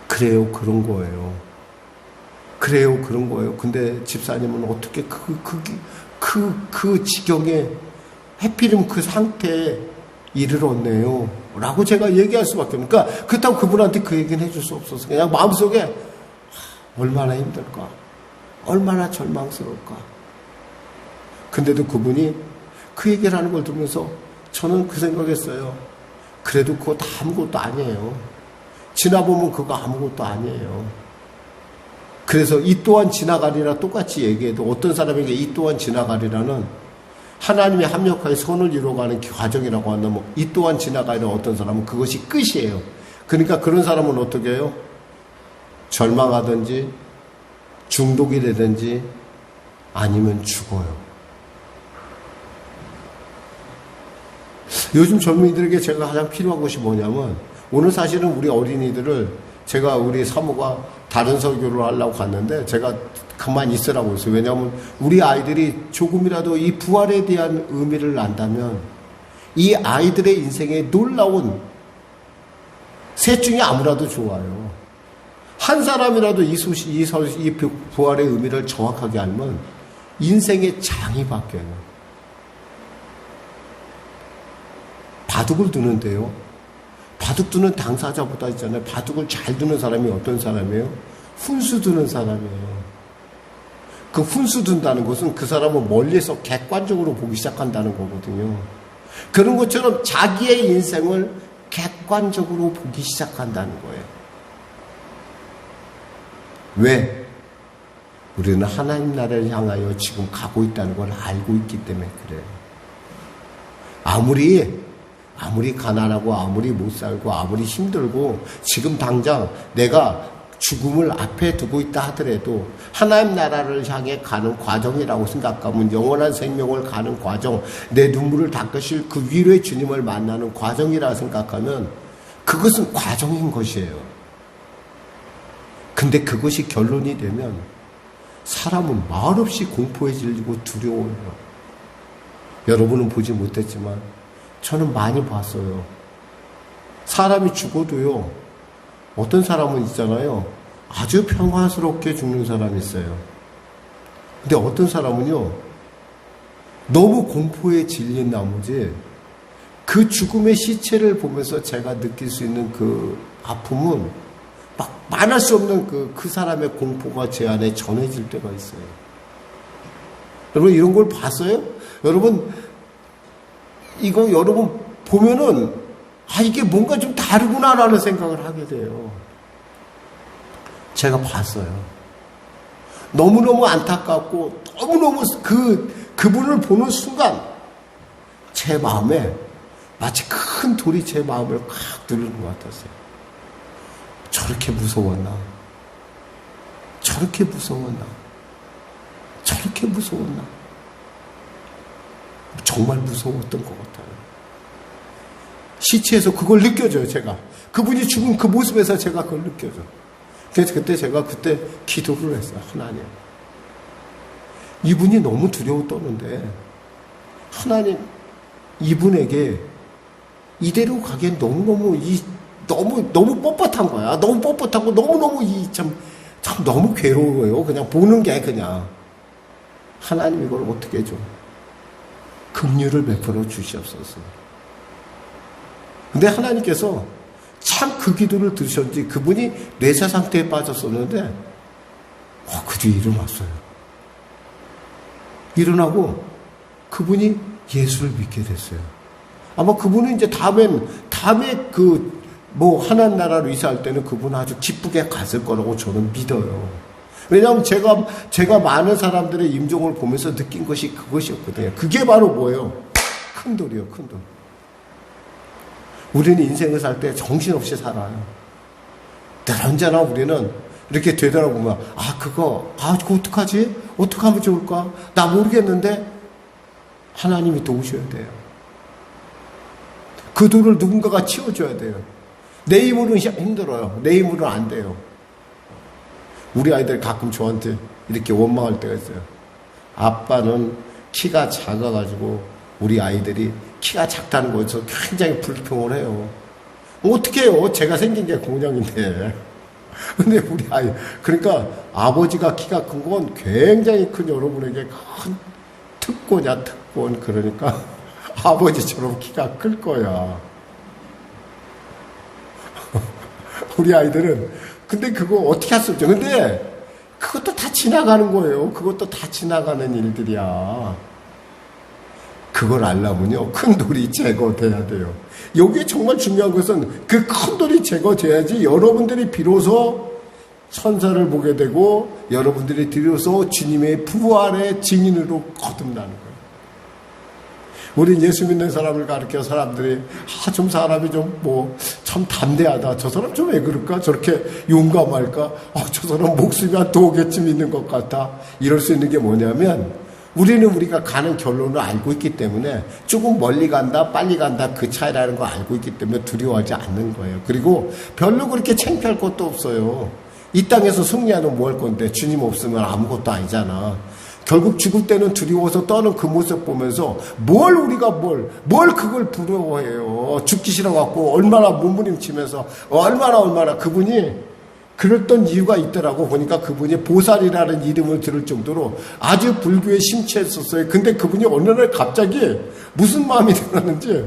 그래요, 그런 거예요. 그래요, 그런 거예요. 근데 집사님은 어떻게 그 지경에 해필이면 그 상태에 이르렀네요. 라고 제가 얘기할 수밖에 없으니까 그렇다고 그분한테 그 얘기는 해줄 수 없었어요. 그냥 마음속에 얼마나 힘들까? 얼마나 절망스러울까? 근데도 그분이 그 얘기를 하는 걸 들으면서 저는 그 생각했어요. 그래도 그거 다 아무것도 아니에요. 지나보면 그거 아무것도 아니에요. 그래서 이 또한 지나가리라 똑같이 얘기해도 어떤 사람에게 이 또한 지나가리라는 하나님의 합력하에 선을 이루어가는 과정이라고 한다면 이 또한 지나가리라 어떤 사람은 그것이 끝이에요. 그러니까 그런 사람은 어떻게 해요? 절망하든지 중독이 되든지 아니면 죽어요. 요즘 젊은이들에게 제가 가장 필요한 것이 뭐냐면 오늘 사실은 우리 어린이들을 제가 우리 사모가 다른 설교를 하려고 갔는데 제가 그만 있으라고 했어요. 왜냐하면 우리 아이들이 조금이라도 이 부활에 대한 의미를 안다면 이 아이들의 인생에 놀라운 셋 중에 아무라도 좋아요. 한 사람이라도 이 부활의 의미를 정확하게 알면 인생의 장이 바뀌어요. 바둑을 두는데요. 바둑 두는 당사자보다 있잖아요. 바둑을 잘 두는 사람이 어떤 사람이에요? 훈수 두는 사람이에요. 그 훈수 둔다는 것은 그 사람은 멀리서 객관적으로 보기 시작한다는 거거든요. 그런 것처럼 자기의 인생을 객관적으로 보기 시작한다는 거예요. 왜? 우리는 하나님 나라를 향하여 지금 가고 있다는 걸 알고 있기 때문에 그래요. 아무리 가난하고 아무리 못 살고 아무리 힘들고 지금 당장 내가 죽음을 앞에 두고 있다 하더라도 하나님 나라를 향해 가는 과정이라고 생각하면 영원한 생명을 가는 과정, 내 눈물을 닦으실 그 위로의 주님을 만나는 과정이라 생각하면 그것은 과정인 것이에요. 근데 그것이 결론이 되면 사람은 말없이 공포에 질리고 두려워요. 여러분은 보지 못했지만 저는 많이 봤어요. 사람이 죽어도요, 어떤 사람은 있잖아요. 아주 평화스럽게 죽는 사람이 있어요. 근데 어떤 사람은요, 너무 공포에 질린 나머지 그 죽음의 시체를 보면서 제가 느낄 수 있는 그 아픔은 막 말할 수 없는 그 사람의 공포가 제 안에 전해질 때가 있어요. 여러분 이런 걸 봤어요? 여러분 이거 여러분 보면은 이게 뭔가 좀 다르구나라는 생각을 하게 돼요. 제가 봤어요. 너무너무 안타깝고 너무너무 그분을 보는 순간 제 마음에 마치 큰 돌이 제 마음을 칵 누르는 것 같았어요. 저렇게 무서웠나? 저렇게 무서웠나? 저렇게 무서웠나? 정말 무서웠던 것 같아요. 시체에서 그걸 느껴져요, 제가. 그분이 죽은 그 모습에서 제가 그걸 느껴져. 그래서 제가 그때 기도를 했어요. 하나님. 이분이 너무 두려워 떠는데, 하나님, 이분에게 이대로 가기엔 너무 뻣뻣한 거야. 너무 뻣뻣하고 너무너무 참 너무 괴로워요. 그냥 보는 게 그냥. 하나님 이걸 어떻게 해줘? 긍휼을 베풀어 주시옵소서. 근데 하나님께서 참 그 기도를 들으셨는지 그분이 뇌사 상태에 빠졌었는데 그 뒤에 일어났어요. 일어나고 그분이 예수를 믿게 됐어요. 아마 그분은 이제 다음에 하나님 나라로 이사할 때는 그분 아주 기쁘게 갔을 거라고 저는 믿어요. 왜냐하면 제가 많은 사람들의 임종을 보면서 느낀 것이 그것이었거든요. 그게 바로 뭐예요? 큰 돌이요, 큰 돌. 우리는 인생을 살 때 정신없이 살아요. 늘 언제나 우리는 이렇게 되돌아보면, 그거 어떡하지? 어떻게 하면 좋을까? 나 모르겠는데, 하나님이 도우셔야 돼요. 그 돌을 누군가가 치워줘야 돼요. 내 힘으로는 힘들어요. 내 힘으로는 안 돼요. 우리 아이들 가끔 저한테 이렇게 원망할 때가 있어요. 아빠는 키가 작아가지고 우리 아이들이 키가 작다는 거에서 굉장히 불평을 해요. 어떻게 해요? 제가 생긴 게 공룡인데. 근데 우리 아이, 그러니까 아버지가 키가 큰 건 굉장히 큰 여러분에게 큰 특권이야, 특권. 그러니까 아버지처럼 키가 클 거야. 우리 아이들은 근데 그거 어떻게 할 수 없죠. 근데 그것도 다 지나가는 거예요. 그것도 다 지나가는 일들이야. 그걸 알려면요, 큰 돌이 제거돼야 돼요. 여기에 정말 중요한 것은 그 큰 돌이 제거돼야지 여러분들이 비로소 천사를 보게 되고 여러분들이 비로소 주님의 부활의 증인으로 거듭나는 거예요. 우리 예수 믿는 사람을 가르쳐 사람들이 좀 사람이 좀 참 담대하다. 저 사람 좀 왜 그럴까? 저렇게 용감할까? 저 사람 목숨이 한 2개쯤 있는 것 같아. 이럴 수 있는 게 뭐냐면 우리는 우리가 가는 결론을 알고 있기 때문에 조금 멀리 간다 빨리 간다 그 차이라는 걸 알고 있기 때문에 두려워하지 않는 거예요. 그리고 별로 그렇게 창피할 것도 없어요. 이 땅에서 승리하는 뭐 할 건데 주님 없으면 아무것도 아니잖아. 결국 죽을 때는 두려워서 떠는 그 모습 보면서 뭘 우리가 뭘 그걸 부러워해요. 죽기 싫어갖고 얼마나 몸부림치면서 얼마나 그분이 그랬던 이유가 있더라고. 보니까 그분이 보살이라는 이름을 들을 정도로 아주 불교에 심취했었어요. 근데 그분이 어느 날 갑자기 무슨 마음이 들었는지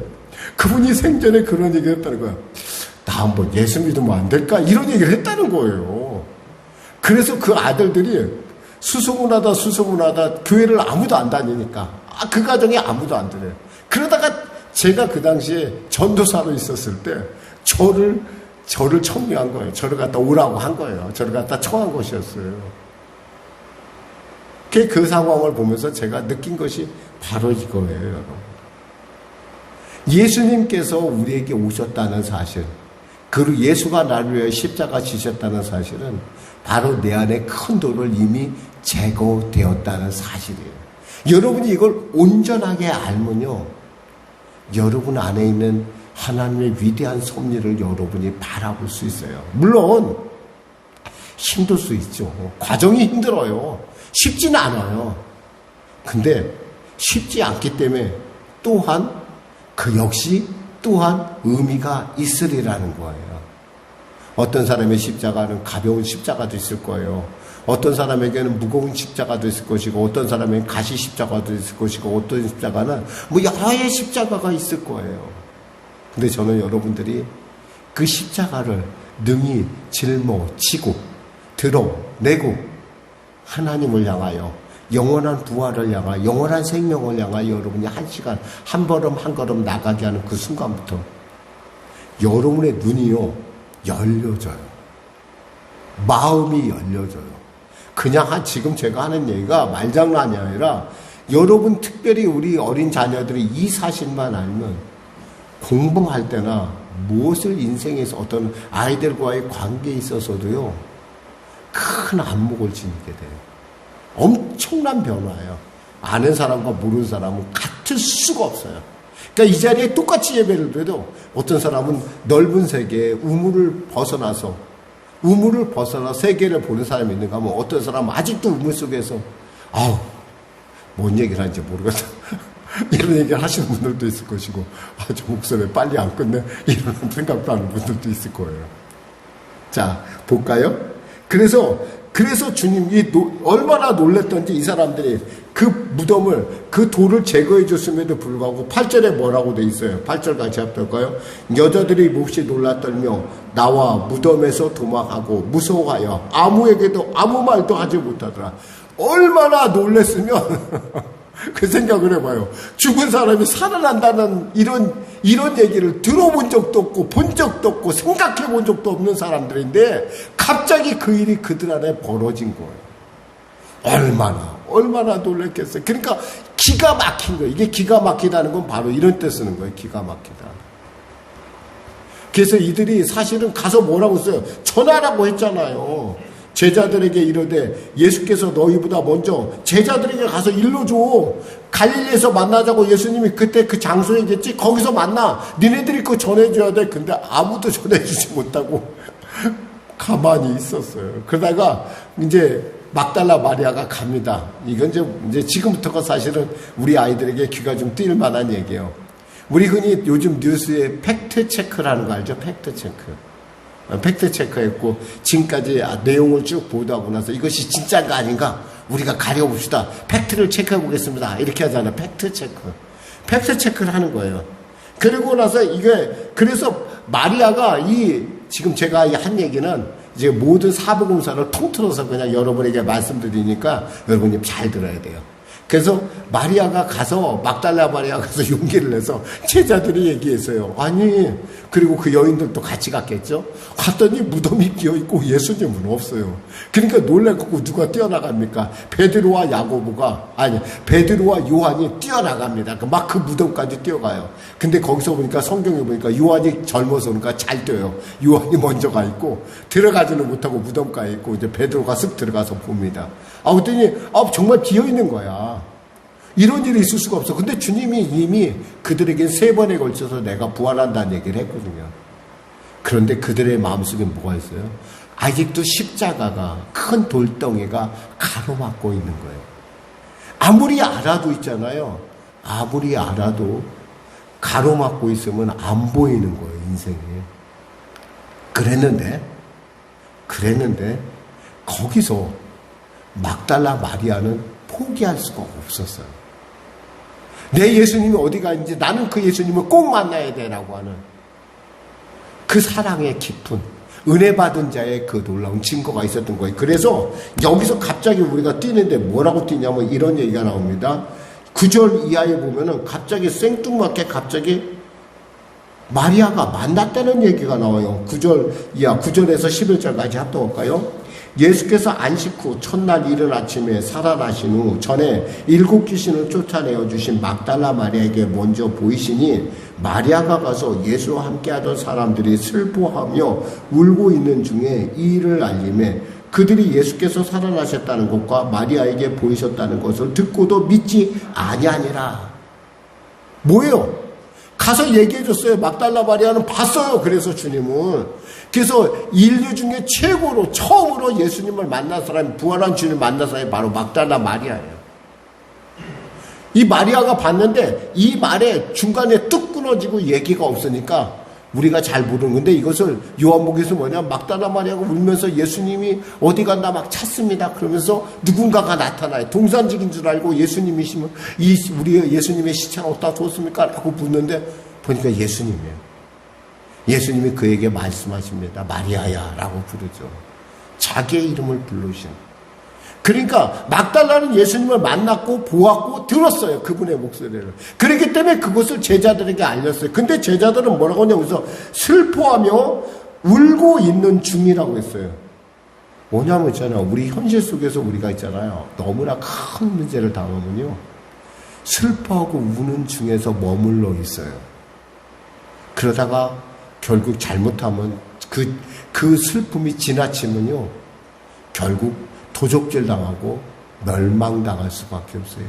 그분이 생전에 그런 얘기를 했다는 거야. 나 한번 예수 믿으면 안 될까? 이런 얘기를 했다는 거예요. 그래서 그 아들들이 수소문하다 교회를 아무도 안 다니니까 그 가정에 아무도 안 들어요. 그러다가 제가 그 당시에 전도사로 있었을 때 저를 청유한 거예요. 저를 갖다 오라고 한 거예요. 저를 갖다 청한 것이었어요. 그 상황을 보면서 제가 느낀 것이 바로 이거예요, 여러분. 예수님께서 우리에게 오셨다는 사실, 그리고 예수가 나를 위해 십자가 지셨다는 사실은 바로 내 안에 큰 돌을 이미 제거되었다는 사실이에요. 여러분이 이걸 온전하게 알면요, 여러분 안에 있는 하나님의 위대한 섭리를 여러분이 바라볼 수 있어요. 물론 힘들 수 있죠. 과정이 힘들어요. 쉽지는 않아요. 근데 쉽지 않기 때문에 또한 그 역시 또한 의미가 있으리라는 거예요. 어떤 사람의 십자가는 가벼운 십자가도 있을 거예요. 어떤 사람에게는 무거운 십자가도 있을 것이고, 어떤 사람에게는 가시 십자가도 있을 것이고, 어떤 십자가는 여러의 십자가가 있을 거예요. 근데 저는 여러분들이 그 십자가를 능히 짊어지고 드러내고 하나님을 향하여 영원한 부활을 향하여 영원한 생명을 향하여 여러분이 한 시간 한 걸음 나가게 하는 그 순간부터 여러분의 눈이요 열려져요. 마음이 열려져요. 그냥 지금 제가 하는 얘기가 말장난이 아니라 여러분, 특별히 우리 어린 자녀들이 이 사실만 알면 공부할 때나 무엇을 인생에서 어떤 아이들과의 관계에 있어서도요 큰 안목을 지니게 돼요. 엄청난 변화예요. 아는 사람과 모르는 사람은 같을 수가 없어요. 그러니까 이 자리에 똑같이 예배를 드려도 어떤 사람은 넓은 세계에 우물을 벗어나서 세계를 보는 사람이 있는가 하면 어떤 사람은 아직도 우물 속에서 뭔 얘기를 하는지 모르겠다. 이런 얘기를 하시는 분들도 있을 것이고, 저 목소리 빨리 안 끝내? 이런 생각도 하는 분들도 있을 거예요. 자, 볼까요? 그래서 주님이 얼마나 놀랬던지 이 사람들이 그 무덤을, 그 돌을 제거해 줬음에도 불구하고 8절에 뭐라고 돼 있어요? 8절 같이 합할까요? 여자들이 몹시 놀랐더며 나와 무덤에서 도망하고 무서워하여 아무에게도 아무 말도 하지 못하더라. 얼마나 놀랬으면 그 생각을 해봐요. 죽은 사람이 살아난다는 이런 얘기를 들어본 적도 없고 본 적도 없고 생각해 본 적도 없는 사람들인데 갑자기 그 일이 그들 안에 벌어진 거예요. 얼마나 놀랬겠어요. 그러니까 기가 막힌 거예요. 이게 기가 막히다는 건 바로 이런 때 쓰는 거예요. 기가 막히다. 그래서 이들이 사실은 가서 뭐라고 써요? 전하라고 했잖아요. 제자들에게 이르되 예수께서 너희보다 먼저 제자들에게 가서 일러줘. 갈릴리에서 만나자고 예수님이 그때 그 장소에겠지. 거기서 만나. 니네들이 그거 전해줘야 돼. 근데 아무도 전해주지 못하고 가만히 있었어요. 그러다가 이제 막달라 마리아가 갑니다. 이건 이제 지금부터가 사실은 우리 아이들에게 귀가 좀 뜰 만한 얘기예요. 우리 흔히 요즘 뉴스에 팩트 체크라는 거 알죠? 팩트 체크했고 지금까지 내용을 쭉 보도하고 나서 이것이 진짜인가 아닌가 우리가 가려봅시다. 팩트를 체크해 보겠습니다. 이렇게 하잖아요. 팩트 체크를 하는 거예요. 그리고 나서 그래서 마리아가 지금 제가 한 얘기는 이제 모든 사복음서를 통틀어서 그냥 여러분에게 말씀드리니까 여러분이 잘 들어야 돼요. 그래서 마리아가 가서, 막달라 마리아가 가서 용기를 내서 제자들이 얘기했어요. 아니, 그리고 그 여인들도 같이 갔겠죠? 갔더니 무덤이 비어있고 예수님은 없어요. 그러니까 놀래갖고 누가 뛰어나갑니까? 베드로와 베드로와 요한이 뛰어나갑니다. 막 그 무덤까지 뛰어가요. 근데 거기서 보니까 성경에 보니까 요한이 젊어서 그러니까 잘 뛰어요. 요한이 먼저 가 있고, 들어가지는 못하고 무덤가에 있고, 이제 베드로가 쓱 들어가서 봅니다. 그랬더니, 정말 비어있는 거야. 이런 일이 있을 수가 없어. 근데 주님이 이미 그들에게 3번에 걸쳐서 내가 부활한다는 얘기를 했거든요. 그런데 그들의 마음속에 뭐가 있어요? 아직도 십자가가, 큰 돌덩이가 가로막고 있는 거예요. 아무리 알아도 있잖아요. 아무리 알아도 가로막고 있으면 안 보이는 거예요, 인생이. 그랬는데 거기서 막달라 마리아는 포기할 수가 없었어요. 내 예수님이 어디가 있는지 나는 그 예수님을 꼭 만나야 되라고 하는 그 사랑의 깊은 은혜 받은 자의 그 놀라운 증거가 있었던 거예요. 그래서 여기서 갑자기 우리가 뛰는데 뭐라고 뛰냐면 이런 얘기가 나옵니다. 9절 이하에 보면은 갑자기 생뚱맞게 갑자기 마리아가 만났다는 얘기가 나와요. 9절 이하, 9절에서 11절까지 합독할까요? 예수께서 안식 후 첫날 이른 아침에 살아나신 후 전에 7 귀신을 쫓아내어 주신 막달라 마리아에게 먼저 보이시니 마리아가 가서 예수와 함께하던 사람들이 슬퍼하며 울고 있는 중에 이 일을 알림해 그들이 예수께서 살아나셨다는 것과 마리아에게 보이셨다는 것을 듣고도 믿지 아니하니라. 뭐예요? 가서 얘기해줬어요. 막달라 마리아는 봤어요. 그래서 주님은. 그래서 인류 중에 최고로 처음으로 예수님을 만난 사람이, 부활한 주님을 만난 사람이 바로 막달라 마리아예요. 이 마리아가 봤는데 이 말에 중간에 뚝 끊어지고 얘기가 없으니까 우리가 잘 모르는 건데, 이것을 요한복음에서 뭐냐, 막달라 마리아가 울면서 예수님이 어디 갔나 막 찾습니다. 그러면서 누군가가 나타나요. 동산직인 줄 알고 예수님이시면 우리 예수님의 시체는 어디다 뒀습니까? 라고 묻는데 보니까 예수님이에요. 예수님이 그에게 말씀하십니다. 마리아야 라고 부르죠. 자기의 이름을 부르신. 그러니까 막달라는 예수님을 만났고 보았고 들었어요. 그분의 목소리를. 그렇기 때문에 그것을 제자들에게 알렸어요. 근데 제자들은 뭐라고 하냐고 해서 슬퍼하며 울고 있는 중이라고 했어요. 뭐냐면 있잖아요. 우리 현실 속에서 우리가 있잖아요. 너무나 큰 문제를 당하면요. 슬퍼하고 우는 중에서 머물러 있어요. 그러다가 결국 잘못하면 그 슬픔이 지나치면요. 결국 도적질 당하고 멸망당할 수밖에 없어요.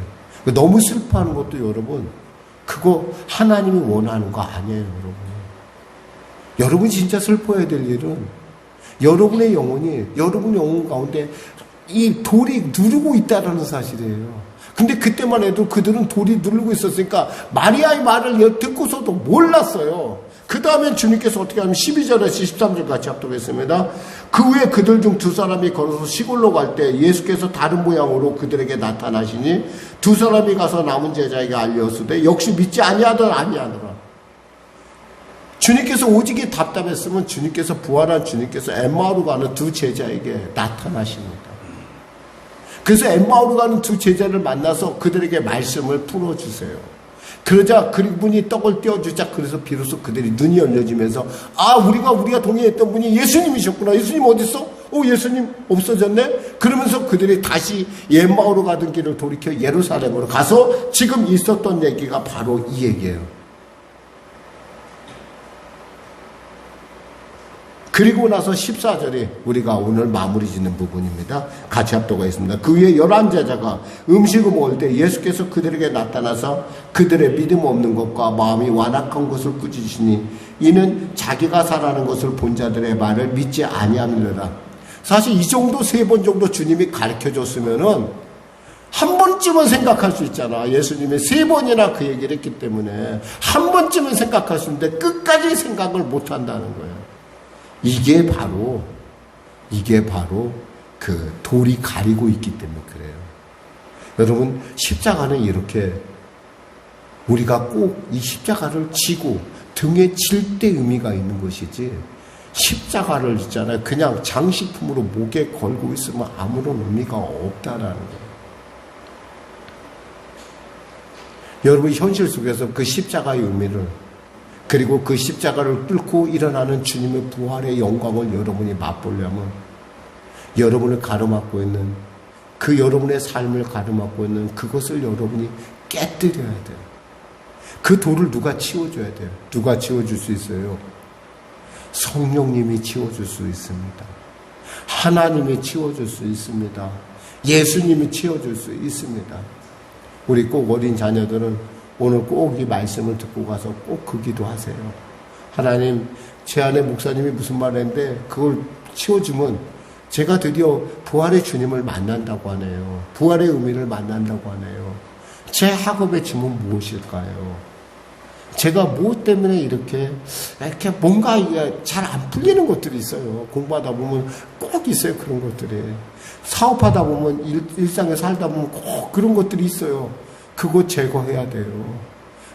너무 슬퍼하는 것도 여러분, 그거 하나님이 원하는 거 아니에요, 여러분. 여러분 진짜 슬퍼해야 될 일은 여러분의 영혼 가운데 이 돌이 누르고 있다라는 사실이에요. 근데 그때만 해도 그들은 돌이 누르고 있었으니까 마리아의 말을 듣고서도 몰랐어요. 그 다음에 주님께서 어떻게 하면 12절에서 13절 같이 합독했습니다. 그 후에 그들 중 2사람이 걸어서 시골로 갈 때 예수께서 다른 모양으로 그들에게 나타나시니 2사람이 가서 남은 제자에게 알렸으되 역시 믿지 아니하더라. 주님께서 오직이 답답했으면 주님께서 부활한 주님께서 엠마오로 가는 2 제자에게 나타나십니다. 그래서 엠마오로 가는 2 제자를 만나서 그들에게 말씀을 풀어주세요. 그러자 그분이 떡을 떼어주자. 그래서 비로소 그들이 눈이 열려지면서 우리가 동의했던 분이 예수님이셨구나. 예수님 어디 있어? 예수님 없어졌네? 그러면서 그들이 다시 엠마오로 가던 길을 돌이켜 예루살렘으로 가서 지금 있었던 얘기가 바로 이 얘기예요. 그리고 나서 14절에 우리가 오늘 마무리 짓는 부분입니다. 같이 합독하겠습니다. 그 위에 11제자가 음식을 먹을 때 예수께서 그들에게 나타나서 그들의 믿음 없는 것과 마음이 완악한 것을 꾸짖으시니 이는 자기가 살아나는 것을 본 자들의 말을 믿지 아니함이니라. 사실 이 정도 3번 정도 주님이 가르쳐줬으면은 한 번쯤은 생각할 수 있잖아. 예수님이 3번이나 그 얘기를 했기 때문에 한 번쯤은 생각할 수 있는데 끝까지 생각을 못 한다는 거예요. 이게 바로 그 돌이 가리고 있기 때문에 그래요. 여러분, 십자가는 이렇게 우리가 꼭 이 십자가를 지고 등에 질 때 의미가 있는 것이지, 십자가를 있잖아요. 그냥 장식품으로 목에 걸고 있으면 아무런 의미가 없다라는 거예요. 여러분 현실 속에서 그 십자가의 의미를 그리고 그 십자가를 뚫고 일어나는 주님의 부활의 영광을 여러분이 맛보려면 여러분을 가로막고 있는 그 여러분의 삶을 가로막고 있는 그것을 여러분이 깨뜨려야 돼요. 그 돌을 누가 치워줘야 돼요? 누가 치워줄 수 있어요? 성령님이 치워줄 수 있습니다. 하나님이 치워줄 수 있습니다. 예수님이 치워줄 수 있습니다. 우리 꼭 어린 자녀들은 오늘 꼭 이 말씀을 듣고 가서 꼭 그 기도하세요. 하나님, 제 안에 목사님이 무슨 말 했는데 그걸 치워주면 제가 드디어 부활의 주님을 만난다고 하네요. 부활의 의미를 만난다고 하네요. 제 학업의 짐은 무엇일까요? 제가 무엇 때문에 이렇게 뭔가 잘 안 풀리는 것들이 있어요. 공부하다 보면 꼭 있어요. 그런 것들이. 사업하다 보면 일상에 살다 보면 꼭 그런 것들이 있어요. 그거 제거해야 돼요.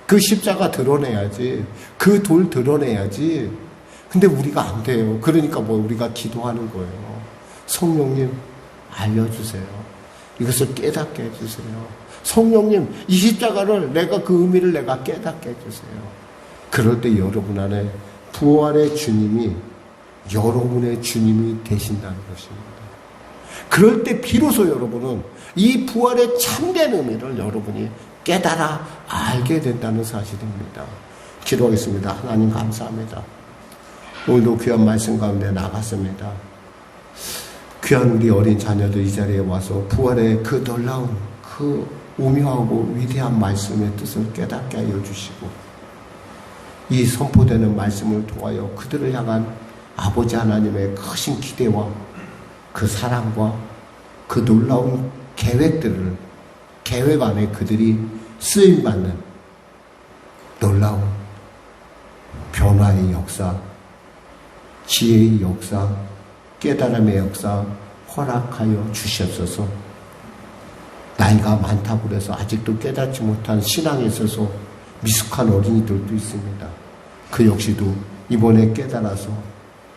그 십자가 드러내야지. 그 돌 드러내야지. 근데 우리가 안 돼요. 그러니까 우리가 기도하는 거예요. 성령님 알려주세요. 이것을 깨닫게 해주세요. 성령님, 이 십자가를 내가 그 의미를 내가 깨닫게 해주세요. 그럴 때 여러분 안에 부활의 주님이 여러분의 주님이 되신다는 것입니다. 그럴 때 비로소 여러분은 이 부활의 참된 의미를 여러분이 깨달아 알게 된다는 사실입니다. 기도하겠습니다. 하나님 감사합니다. 오늘도 귀한 말씀 가운데 나갔습니다. 귀한 우리 어린 자녀들 이 자리에 와서 부활의 그 놀라운 그 오묘하고 위대한 말씀의 뜻을 깨닫게 하여 주시고 이 선포되는 말씀을 통하여 그들을 향한 아버지 하나님의 크신 기대와 그 사랑과 그 놀라운 계획 안에 그들이 쓰임받는 놀라운 변화의 역사, 지혜의 역사, 깨달음의 역사 허락하여 주시옵소서. 나이가 많다고 해서 아직도 깨닫지 못한 신앙에 있어서 미숙한 어린이들도 있습니다. 그 역시도 이번에 깨달아서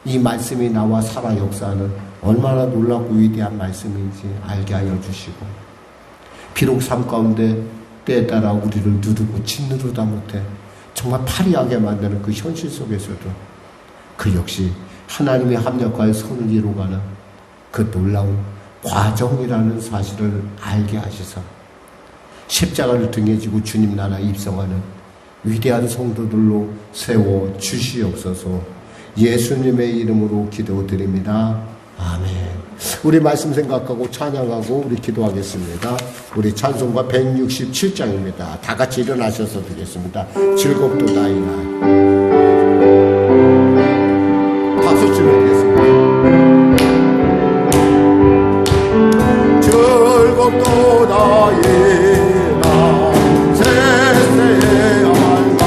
이 말씀이 나와 살아 역사하는 얼마나 놀랍고 위대한 말씀인지 알게 하여 주시고 비록 삶 가운데 때에 따라 우리를 누르고 짓누르다 못해 정말 파리하게 만드는 그 현실 속에서도 그 역시 하나님의 합력과의 선을 이루어가는 그 놀라운 과정이라는 사실을 알게 하시사 십자가를 등에 지고 주님 나라에 입성하는 위대한 성도들로 세워 주시옵소서. 예수님의 이름으로 기도드립니다. 아멘. 우리 말씀 생각하고 찬양하고 우리 기도하겠습니다. 우리 찬송가 167장입니다. 다 같이 일어나셔서 드리겠습니다. 즐겁도다 이 날. 박수 치며 드리겠습니다. 즐겁도다 이 날 세세의 알마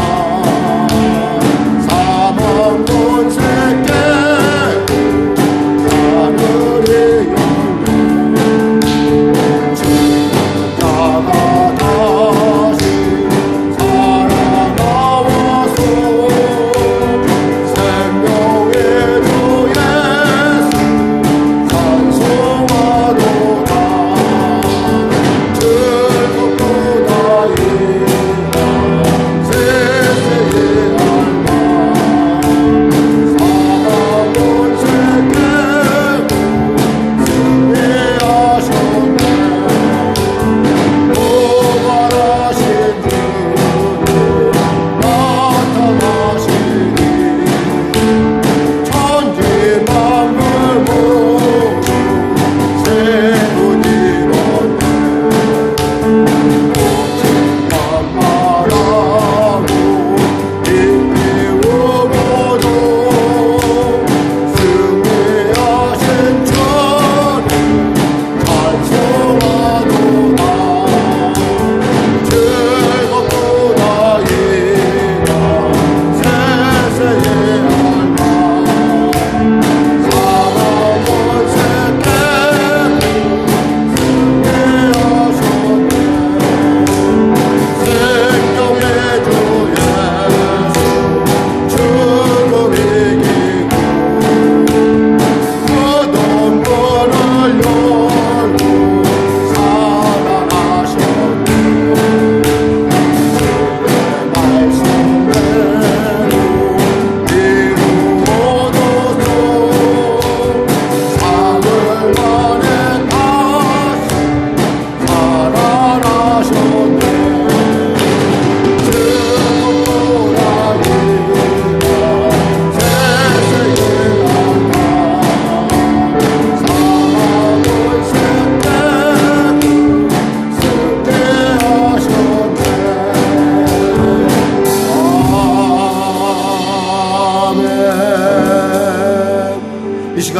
사망 권세께 하늘이 열린 주가 다시 살아나와서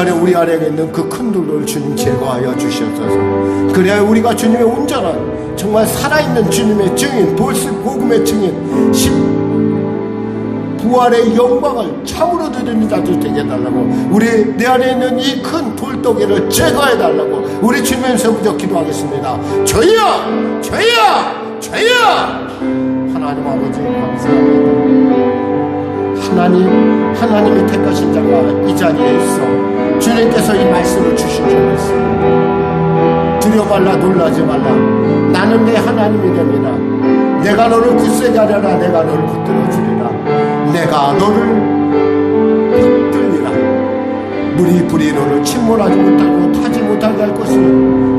시간에 우리 안에 있는 그 큰 돌을 주님 제거하여 주시옵소서. 그래야 우리가 주님의 온전한 정말 살아있는 주님의 증인, 복음의 증인, 부활의 영광을 참으로 드리는 자들 되게 해달라고, 우리 내 안에 있는 이 큰 돌덩이를 제거해달라고 우리 주님의 세우자 기도하겠습니다. 저희여, 저희여, 저희여. 하나님 아버지 감사합니다. 하나님이 택하신 자가 이 자리에 있어 주님께서 이 말씀을 주신 줄 믿습니다. 두려워 말라, 놀라지 말라. 나는 내 하나님이 됩니다. 내가 너를 굳세게 하려라. 내가 너를 붙들어 주리라. 내가 너를 붙들리라. 불이 너를 침몰하지 못하고 타지 못하게 할 것을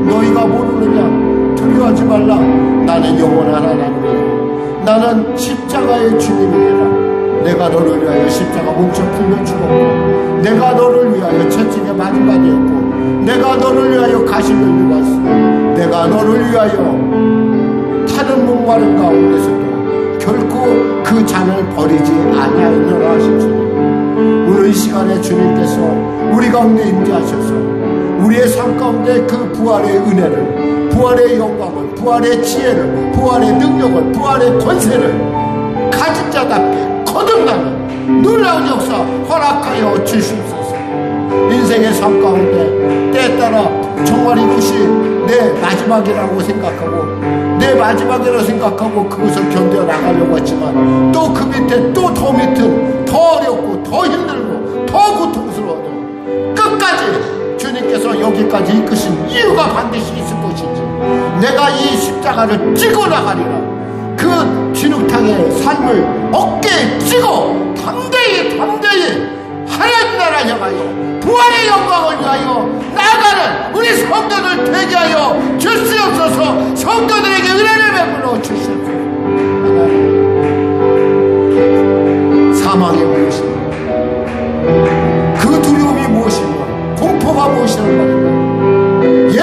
너희가 모르느냐. 두려워하지 말라. 나는 영원한 하나님이고 나는 십자가의 주님이라. 내가 너를 위하여 십자가 몸쳐 풀려 죽었고 내가 너를 위하여 채찍에 맞은 바 되었고 내가 너를 위하여 가시를 입었으며 내가 너를 위하여 타는 목마른 가운데서도 결코 그 잔을 버리지 아니하였노라 하신 주님, 오늘 이 시간에 주님께서 우리 가운데 임재하셔서 우리의 삶 가운데 그 부활의 은혜를, 부활의 영광을, 부활의 지혜를, 부활의 능력을, 부활의 권세를 가진 자답게 거듭나는 놀라운 역사 허락하여 주시옵소서. 인생의 삶 가운데 때에 따라 정말 이것이 내 마지막이라고 생각하고 그것을 견뎌나가려고 했지만 또 그 밑에 또 더 밑은 더 어렵고 더 힘들고 더 고통스러워도 끝까지 주님께서 여기까지 이끄신 이유가 반드시 있을 것인지 내가 이 십자가를 찌고 나가리라. 그 진흙탕의 삶을 어깨에 찌고 담대히 하나님 나라 향하여 부활의 영광을 위하여 나아가는 우리 성도들 되게 하여 주시옵소서. 성도들에게 은혜를 베풀어 주시옵소서. 사망이 무엇이며 그 두려움이 무엇이며 공포가 무엇이라는 말입니다.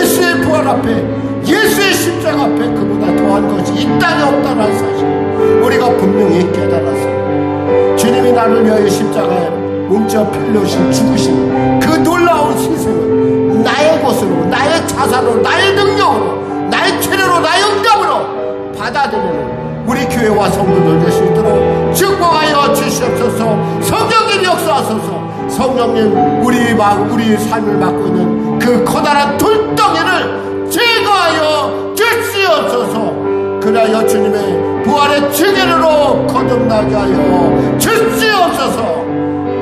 예수의 부활 앞에, 예수의 십자가 앞에 그보다 더한 것이 이 땅에 없다는 사실 우리가 분명히 깨달아서 주님이 나를 위하여 십자가에 몸져 풀려신 죽으신 그 놀라운 희생을 나의 것으로, 나의 자산으로, 나의 능력으로, 나의 체력으로, 나의 응답으로 받아들이는 우리 교회와 성도들 될 수 있도록 축복하여 주시옵소서. 성령님 역사하소서. 성령님 우리 삶을 맡고 있는 그 커다란 돌덩이를 제거하여 주시옵소서. 그리하여 주님의 부활의 증인으로 거듭나게 하여 주시옵소서.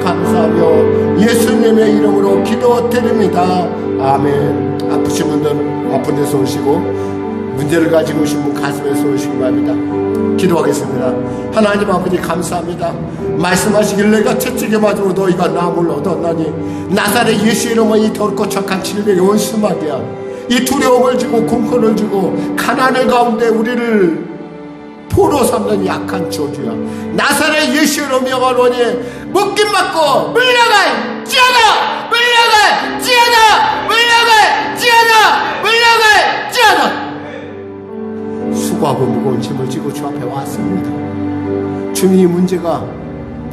감사하며 예수님의 이름으로 기도드립니다. 아멘. 아프신 분들 아픈 데서 오시고 문제를 가지고 오신 분 가슴에 쏘시기 바랍니다. 기도하겠습니다. 하나님 아버지 감사합니다. 말씀하시길 내가 채찍에 맞으로 너희가 나음을 얻었나니 나사렛 예수 이름은 이 더럽고 척한 질병의 원수마귀야. 이 두려움을 주고 공포를 주고 가난의 가운데 우리를 포로 삼는 약한 저주야. 나사렛 예수 이름 명하노니 묶임 받고 물러갈 지어다, 물러갈 지어다, 물러갈 지어다, 물러갈 지어다. 수고하고 무거운 짐을 지고 주 앞에 왔습니다. 주님, 이 문제가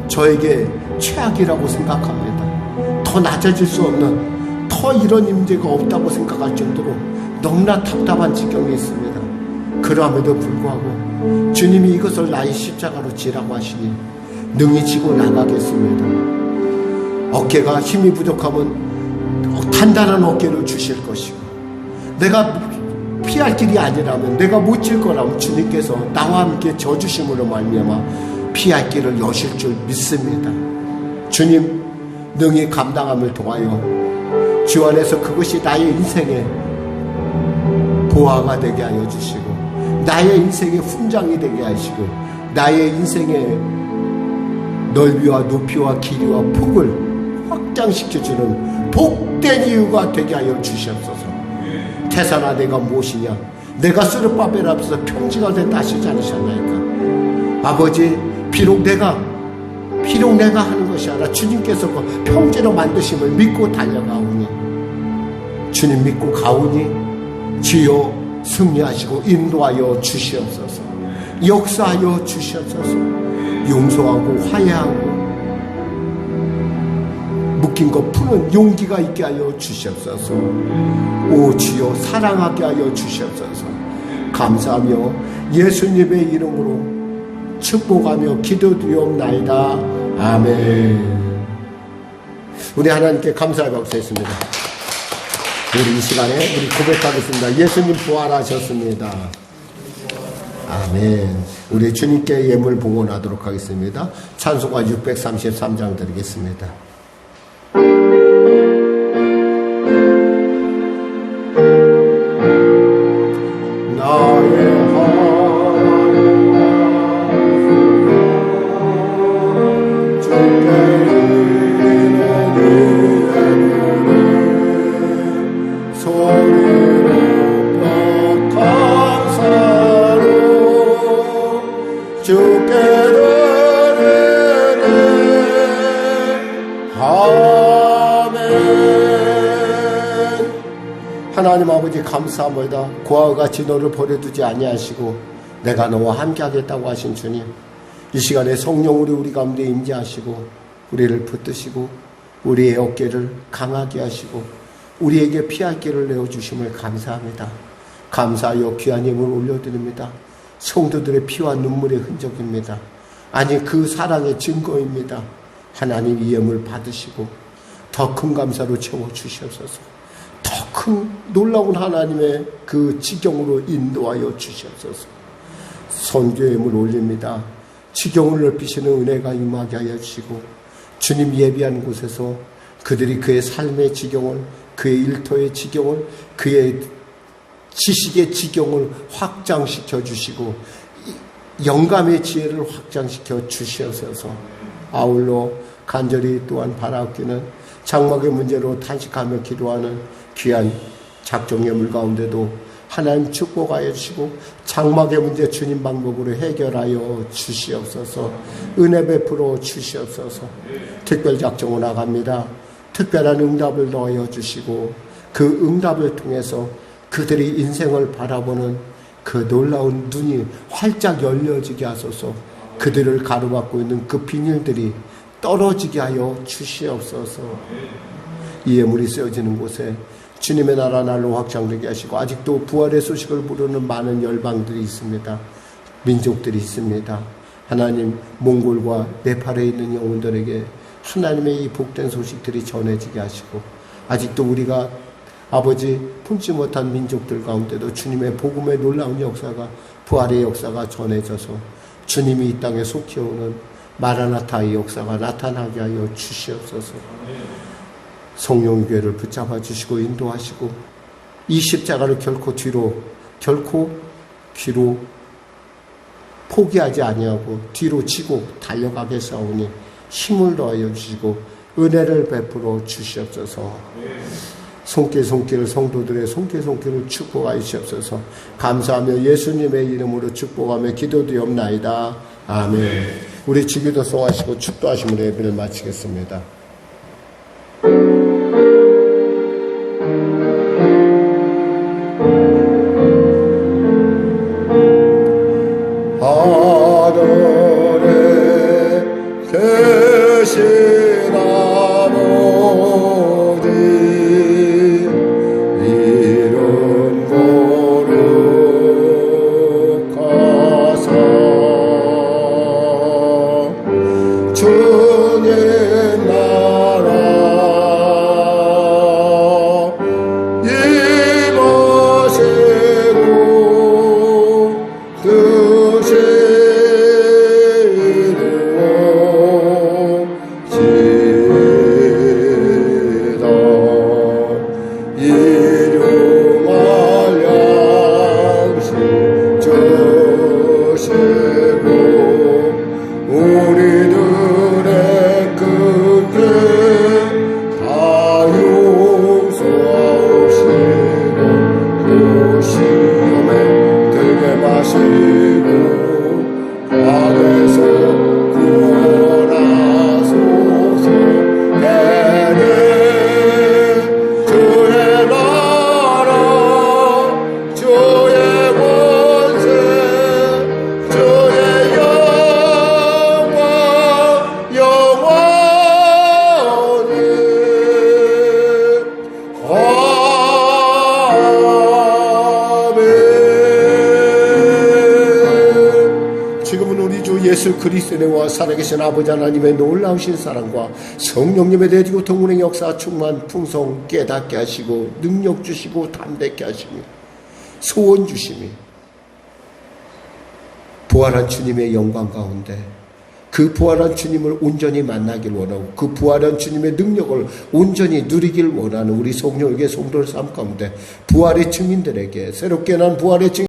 저에게 최악이라고 생각합니다. 더 낮아질 수 없는, 더 이런 문제가 없다고 생각할 정도로 너무나 답답한 지경에 있습니다. 그럼에도 불구하고 주님이 이것을 나의 십자가로 지라고 하시니 능히 지고 나가겠습니다. 어깨가 힘이 부족하면 단단한 어깨를 주실 것이고, 내가 피할 길이 아니라면, 내가 못 질 거라면 주님께서 나와 함께 져주심으로 말미암아 피할 길을 여실 줄 믿습니다. 주님, 능히 감당함을 도와요 주 안에서 그것이 나의 인생의 보화가 되게 하여 주시고, 나의 인생의 훈장이 되게 하시고, 나의 인생의 넓이와 높이와 길이와 폭을 확장시켜주는 복된 이유가 되게 하여 주시옵소서. 태산아, 내가 무엇이냐? 내가 스룹바벨 앞에서 평지가 됐다 하시지 않으셨나이까? 아버지, 비록 내가 하는 것이 아니라 주님께서 그 평지로 만드심을 믿고 달려가오니, 주님 믿고 가오니 주여 승리하시고 인도하여 주시옵소서. 역사하여 주시옵소서. 용서하고 화해하고 얽힌 것 푸는 용기가 있게 하여 주시옵소서. 오 주여 사랑하게 하여 주시옵소서. 감사하며 예수님의 이름으로 축복하며 기도드리옵나이다. 아멘. 우리 하나님께 감사의 박수 했습니다. 우리 이 시간에 우리 고백하겠습니다. 예수님 부활하셨습니다. 아멘. 우리 주님께 예물 봉헌하도록 하겠습니다. 찬송가 633장 드리겠습니다. 나의 하나님 아버지 감사합니다. 그와 같이 너를 버려두지 아니하시고 내가 너와 함께 하겠다고 하신 주님, 이 시간에 성령으로 우리 가운데 임재하시고 우리를 붙드시고 우리의 어깨를 강하게 하시고 우리에게 피할 길을 내어주심을 감사합니다. 감사하여 귀한 힘을 올려드립니다. 성도들의 피와 눈물의 흔적입니다. 아니 그 사랑의 증거입니다. 하나님 이 예물 받으시고 더 큰 감사로 채워주시옵소서. 더 큰 놀라운 하나님의 그 지경으로 인도하여 주시옵소서. 선교의 예물 올립니다. 지경을 넓히시는 은혜가 임하게 하여 주시고 주님 예비한 곳에서 그들이 그의 삶의 지경을, 그의 일터의 지경을, 그의 지식의 지경을 확장시켜 주시고 영감의 지혜를 확장시켜 주시옵소서. 아울러 간절히 또한 바라옵기는 장막의 문제로 탄식하며 기도하는 귀한 작정예물 가운데도 하나님 축복하여 주시고 장막의 문제 주님 방법으로 해결하여 주시옵소서. 은혜 베풀어 주시옵소서. 특별 작정을 나갑니다. 특별한 응답을 넣어 주시고 그 응답을 통해서 그들이 인생을 바라보는 그 놀라운 눈이 활짝 열려지게 하소서. 그들을 가로막고 있는 그 비닐들이 떨어지게 하여 주시옵소서. 이 예물이 쓰여지는 곳에 주님의 나라 날로 확장되게 하시고 아직도 부활의 소식을 부르는 많은 열방들이 있습니다. 민족들이 있습니다. 하나님 몽골과 네팔에 있는 영혼들에게 하나님의 이 복된 소식들이 전해지게 하시고 아직도 우리가 아버지 품지 못한 민족들 가운데도 주님의 복음의 놀라운 역사가 부활의 역사가 전해져서 주님이 이 땅에 속히 오는 마라나타의 역사가 나타나게 하여 주시옵소서. 성령 교회를 붙잡아 주시고 인도하시고 이 십자가를 결코 뒤로 포기하지 아니하고 뒤로 치고 달려가게 싸우니 힘을 더하여 주시고 은혜를 베풀어 주시옵소서. 손길을 성도들의 손길을 축복하여 주시옵소서. 감사하며 예수님의 이름으로 축복하며 기도드리옵나이다. 아멘. 우리 주기도 송하시고 축도하시므로 예배를 마치겠습니다. 하늘에 계신 아버지 이름 거룩하사 주님 나라 임하시고 뜻이 주 예수 그리스도와 살아계신 아버지 하나님의 놀라우신 사랑과 성령님의 대지고 통운의 역사 충만 풍성 깨닫게 하시고 능력 주시고 담대케 하시며 소원 주심이 부활한 주님의 영광 가운데 그 부활한 주님을 온전히 만나길 원하고 그 부활한 주님의 능력을 온전히 누리길 원하는 우리 성령에게 성도를 삶 가운데 부활의 증인들에게 새롭게 난 부활의 증인